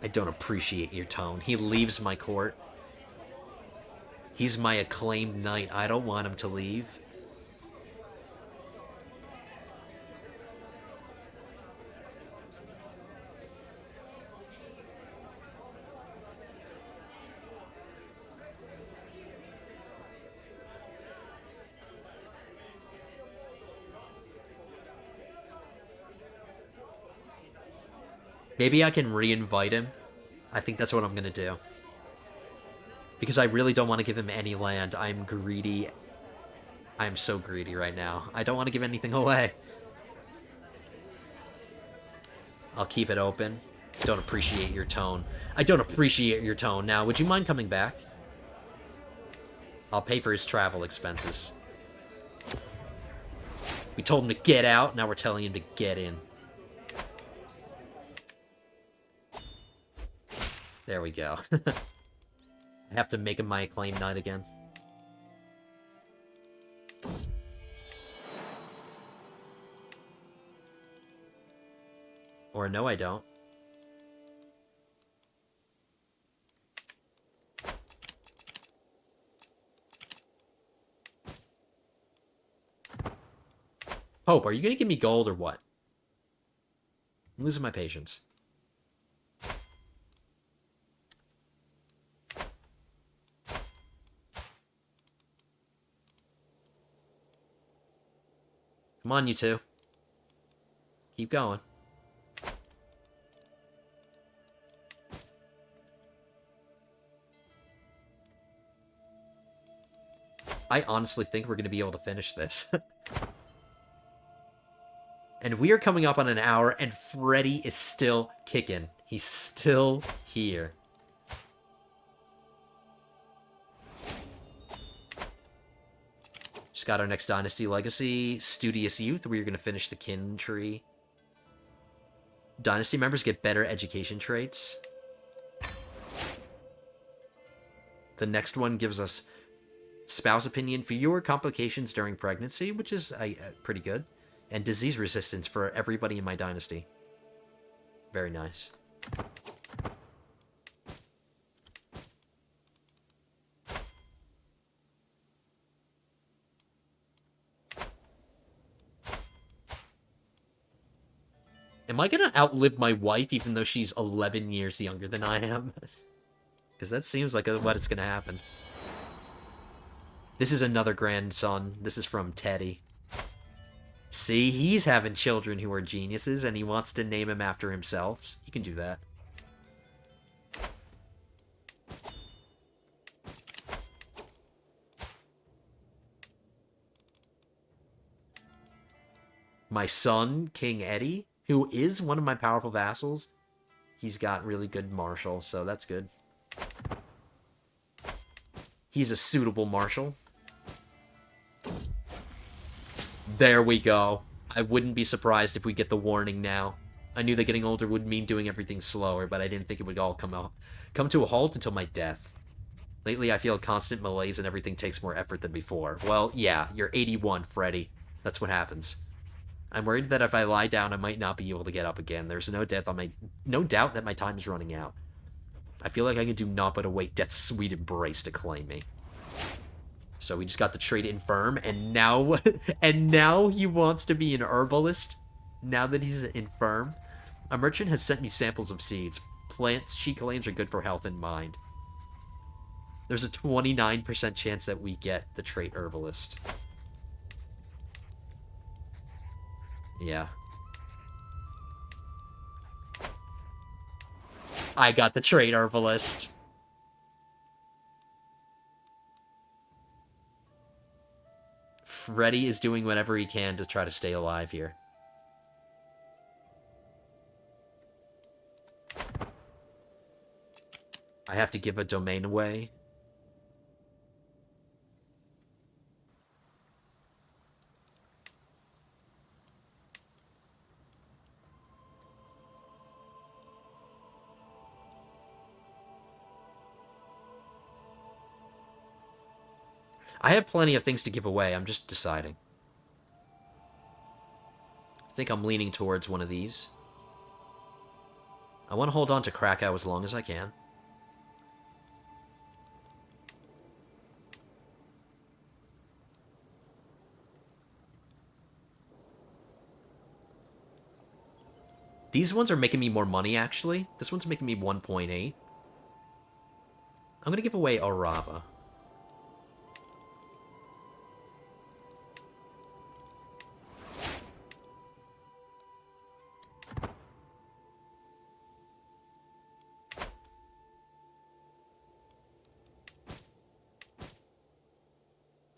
[SPEAKER 1] I don't appreciate your tone. He leaves my court. He's my acclaimed knight. I don't want him to leave. Maybe I can re-invite him. I think that's what I'm gonna do. Because I really don't want to give him any land. I'm greedy. I'm so greedy right now. I don't want to give anything away. I'll keep it open. Don't appreciate your tone. I don't appreciate your tone. Now, would you mind coming back? I'll pay for his travel expenses. We told him to get out. Now we're telling him to get in. There we go. I have to make him my acclaimed knight again. Or no, I don't. Hope, are you gonna give me gold or what? I'm losing my patience. Come on, you two. Keep going. I honestly think we're going to be able to finish this. And we are coming up on an hour, and Freddy is still kicking. He's still here. Just got our next Dynasty Legacy. Studious Youth. We're going to finish the kin tree. Dynasty members get better education traits. The next one gives us spouse opinion, fewer complications during pregnancy, which is pretty good. And disease resistance for everybody in my dynasty. Very nice. Am I gonna outlive my wife even though she's 11 years younger than I am? Because that seems like what it's gonna happen. This is another grandson. This is from Teddy. See, he's having children who are geniuses, and he wants to name him after himself. He can do that. My son, King Eddie, who is one of my powerful vassals, he's got really good marshal, so that's good. He's a suitable marshal. There we go. I wouldn't be surprised if we get the warning now. I knew that getting older would mean doing everything slower, but I didn't think it would all come to a halt until my death. Lately, I feel a constant malaise and everything takes more effort than before. Well, yeah, you're 81, Freddy. That's what happens. I'm worried that if I lie down, I might not be able to get up again. There's no doubt that my time is running out. I feel like I can do naught but await death's sweet embrace to claim me. So we just got the trait infirm, and now he wants to be an herbalist. Now that he's infirm, a merchant has sent me samples of seeds. Plants she claims are good for health and mind. There's a 29% chance that we get the trait herbalist. Yeah. I got the trait herbalist. Freddy is doing whatever he can to try to stay alive here. I have to give a domain away. I have plenty of things to give away. I'm just deciding. I think I'm leaning towards one of these. I want to hold on to Krakow as long as I can. These ones are making me more money, actually. This one's making me 1.8. I'm going to give away Arava.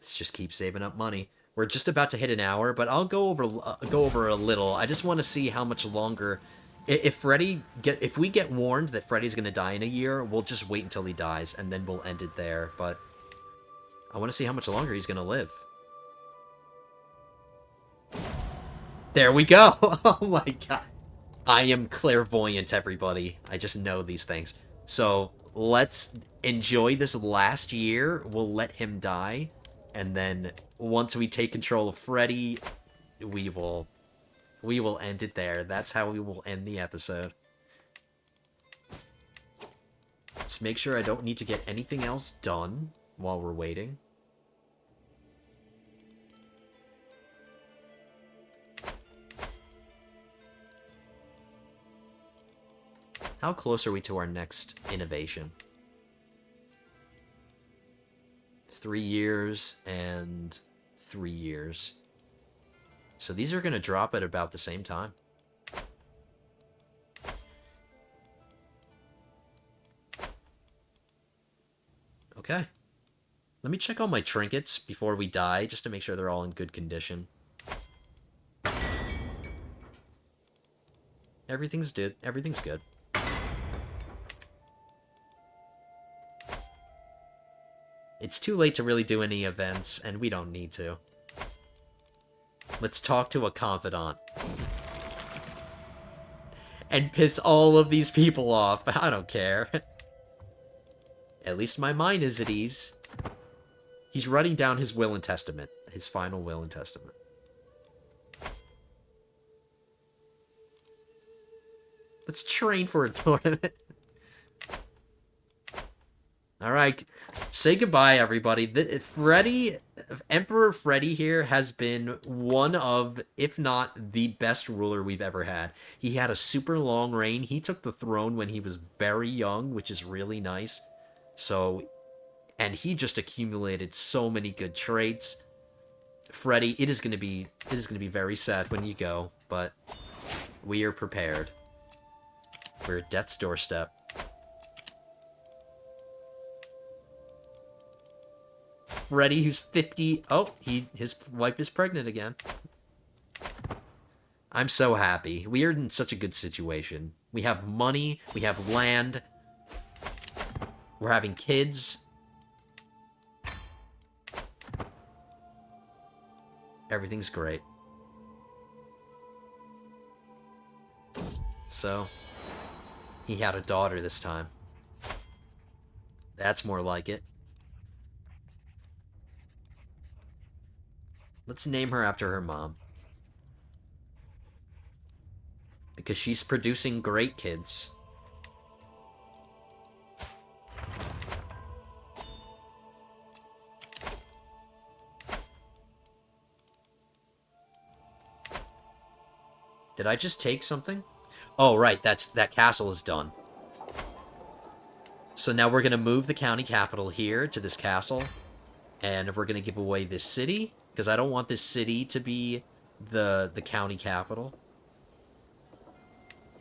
[SPEAKER 1] Just keep saving up money. We're just about to hit an hour, but I'll go over a little. I just want to see how much longer. If we get warned that Freddy's gonna die in a year, we'll just wait until he dies and then we'll end it there. But I want to see how much longer he's gonna live. There we go. Oh my god. I am clairvoyant, everybody. I just know these things. So let's enjoy this last year. We'll let him die. And then, once we take control of Freddy, we will We will end it there. That's how we will end the episode. Let's make sure I don't need to get anything else done while we're waiting. How close are we to our next innovation? 3 years and 3 years. So these are going to drop at about the same time. Okay. Let me check all my trinkets before we die, just to make sure they're all in good condition. Everything's good. Everything's good. It's too late to really do any events, and we don't need to. Let's talk to a confidant. And piss all of these people off. I don't care. At least my mind is at ease. He's writing down his will and testament. His final will and testament. Let's train for a tournament. Alright. Say goodbye, everybody. Emperor Freddy here has been one of, if not the best ruler we've ever had. He had a super long reign. He took the throne when he was very young, which is really nice. So, and he just accumulated so many good traits. Freddy, it is going to be very sad when you go, but we are prepared. We're at death's doorstep. Freddy, who's 50. Oh, his wife is pregnant again. I'm so happy. We are in such a good situation. We have money. We have land. We're having kids. Everything's great. So, he had a daughter this time. That's more like it. Let's name her after her mom. Because she's producing great kids. Did I just take something? Oh, right, that castle is done. So now we're going to move the county capital here to this castle. And we're going to give away this city. Because I don't want this city to be the county capital.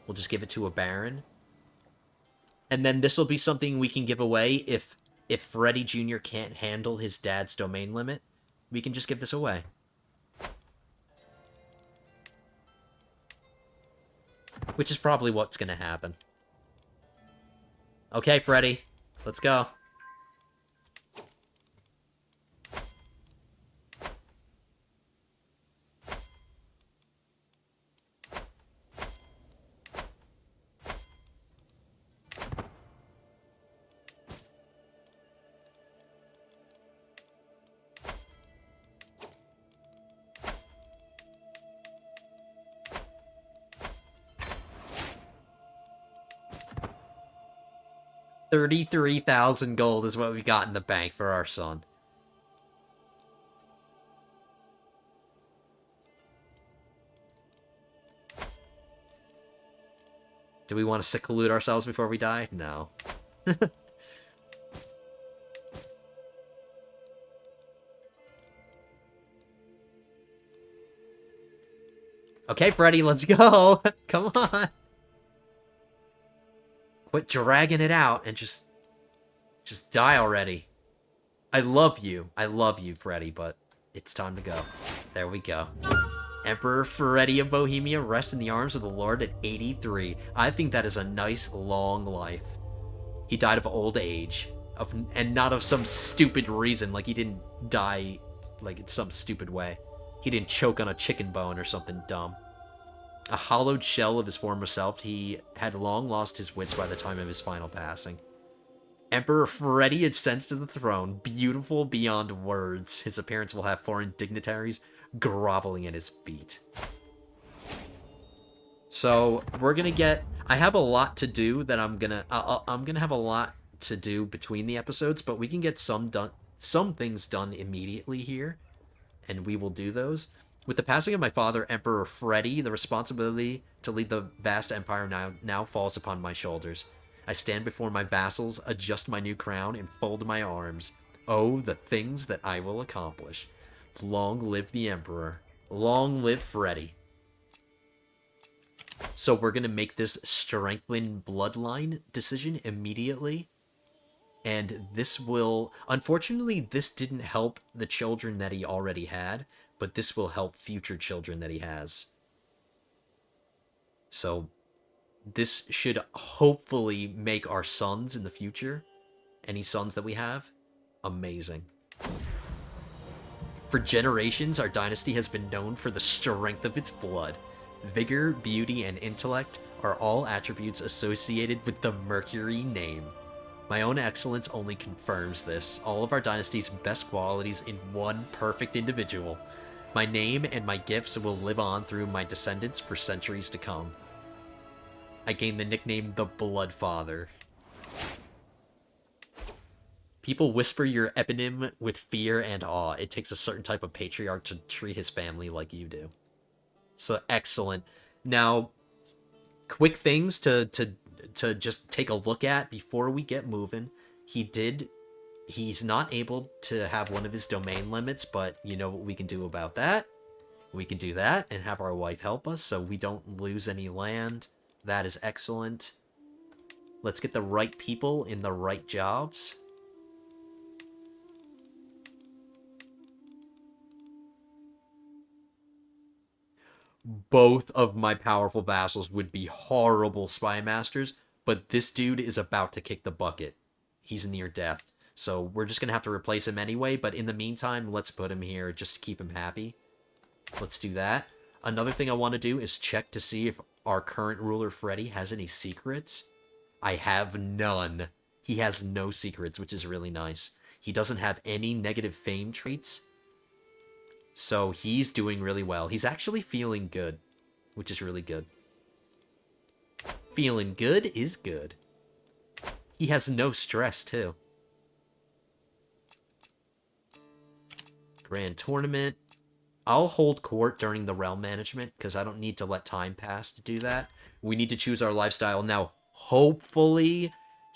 [SPEAKER 1] We'll just give it to a baron. And then this will be something we can give away if Freddy Jr. can't handle his dad's domain limit. We can just give this away. Which is probably what's going to happen. Okay, Freddy. Let's go. $33,000 gold is what we got in the bank for our son. Do we want to seclude ourselves before we die? No. Okay, Freddy, let's go. Come on. Quit dragging it out and just die already. I love you, Freddy, but it's time to go. There we go. Emperor Freddy of Bohemia rests in the arms of the Lord at 83. I think that is a nice, long life. He died of old age, and not of some stupid reason, like he didn't die like in some stupid way. He didn't choke on a chicken bone or something dumb. A hollowed shell of his former self, he had long lost his wits by the time of his final passing. Emperor Freddy ascends to the throne, beautiful beyond words. His appearance will have foreign dignitaries groveling at his feet. So we're gonna get. I have a lot to do that I'm gonna have a lot to do between the episodes, but we can get some things done immediately here, and we will do those. With the passing of my father, Emperor Freddy, the responsibility to lead the vast empire now falls upon my shoulders. I stand before my vassals, adjust my new crown, and fold my arms. Oh, the things that I will accomplish. Long live the Emperor. Long live Freddy. So we're going to make this strengthen bloodline decision immediately. And this will... Unfortunately, this didn't help the children that he already had, but this will help future children that he has. So this should hopefully make our sons in the future, any sons that we have, amazing. For generations, our dynasty has been known for the strength of its blood. Vigor, beauty, and intellect are all attributes associated with the Mercury name. My own excellence only confirms this, all of our dynasty's best qualities in one perfect individual. My name and my gifts will live on through my descendants for centuries to come. I gained the nickname the Bloodfather. People whisper your eponym with fear and awe. It takes a certain type of patriarch to treat his family like you do. So excellent. Now, quick things to just take a look at before we get moving. He's not able to have one of his domain limits, but you know what we can do about that? We can do that and have our wife help us so we don't lose any land. That is excellent. Let's get the right people in the right jobs. Both of my powerful vassals would be horrible spy masters, but this dude is about to kick the bucket. He's near death. So we're just going to have to replace him anyway, but in the meantime, let's put him here just to keep him happy. Let's do that. Another thing I want to do is check to see if our current ruler, Freddy, has any secrets. I have none. He has no secrets, which is really nice. He doesn't have any negative fame traits. So he's doing really well. He's actually feeling good, which is really good. Feeling good is good. He has no stress, too. Grand Tournament. I'll hold court during the realm management because I don't need to let time pass to do that. We need to choose our lifestyle. Now, hopefully,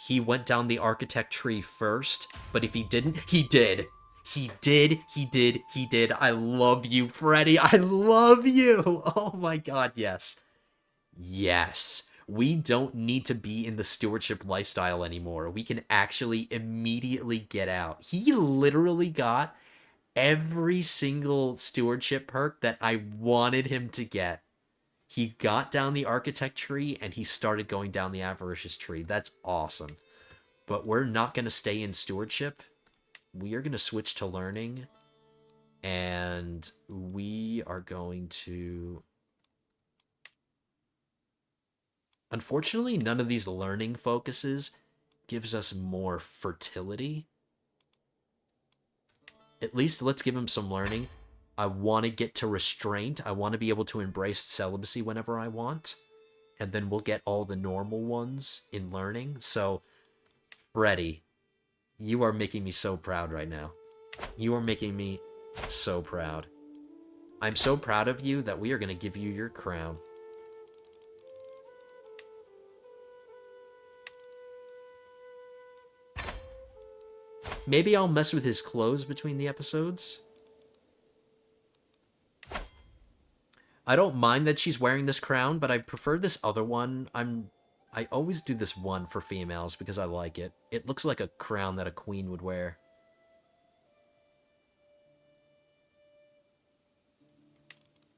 [SPEAKER 1] he went down the architect tree first, but if he didn't, he did. He did. I love you, Freddy. I love you. Oh my god, yes. Yes. We don't need to be in the stewardship lifestyle anymore. We can actually immediately get out. He literally got every single stewardship perk that I wanted him to get. He got down the architect tree and he started going down the avaricious tree. That's awesome. But we're not going to stay in stewardship. We are going to switch to learning, and we are going to... Unfortunately, none of these learning focuses gives us more fertility. At least let's give him some learning. I want to get to restraint. I want to be able to embrace celibacy whenever I want, and then we'll get all the normal ones in learning. So, Freddy, you are making me so proud right now. You are making me so proud. I'm so proud of you that we are going to give you your crown. Maybe I'll mess with his clothes between the episodes. I don't mind that she's wearing this crown, but I prefer this other one. I always do this one for females because I like it. It looks like a crown that a queen would wear.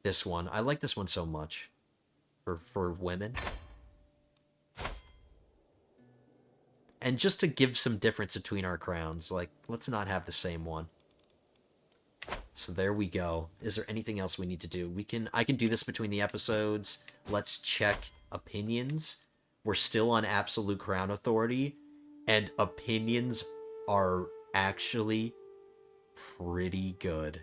[SPEAKER 1] This one. I like this one so much. For women. And just to give some difference between our crowns, like, let's not have the same one. So there we go. Is there anything else we need to do? I can do this between the episodes. Let's check opinions. We're still on absolute crown authority, and opinions are actually pretty good.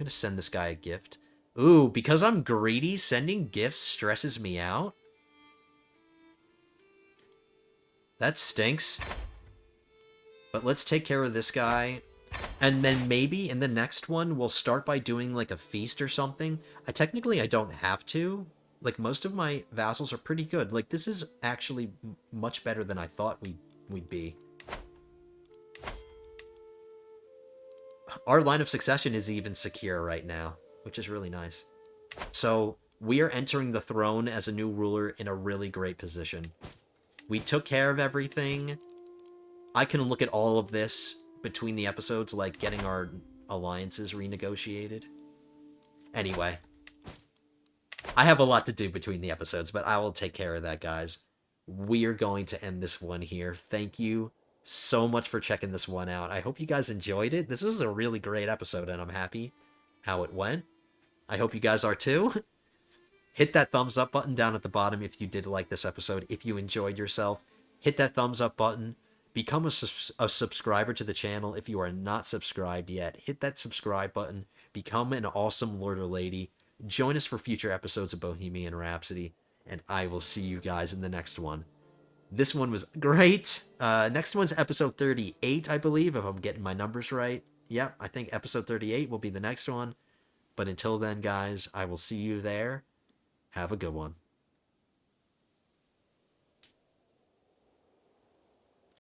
[SPEAKER 1] gonna send this guy a gift. Ooh, because I'm greedy, sending gifts stresses me out? That stinks. But let's take care of this guy. And then maybe in the next one, we'll start by doing like a feast or something. I don't have to. Like, most of my vassals are pretty good. Like, this is actually much better than I thought we'd be. Our line of succession is even secure right now, which is really nice. So, we are entering the throne as a new ruler in a really great position. We took care of everything. I can look at all of this between the episodes, like getting our alliances renegotiated. Anyway, I have a lot to do between the episodes, but I will take care of that, guys. We are going to end this one here. Thank you so much for checking this one out. I hope you guys enjoyed it. This was a really great episode, and I'm happy how it went. I hope you guys are too. Hit that thumbs up button down at the bottom if you did like this episode. If you enjoyed yourself, hit that thumbs up button. Become a subscriber to the channel if you are not subscribed yet. Hit that subscribe button. Become an awesome lord or lady. Join us for future episodes of Bohemian Rhapsody. And I will see you guys in the next one. This one was great. Next one's episode 38, I believe, if I'm getting my numbers right. Yep, I think episode 38 will be the next one. But until then, guys, I will see you there. Have a good one.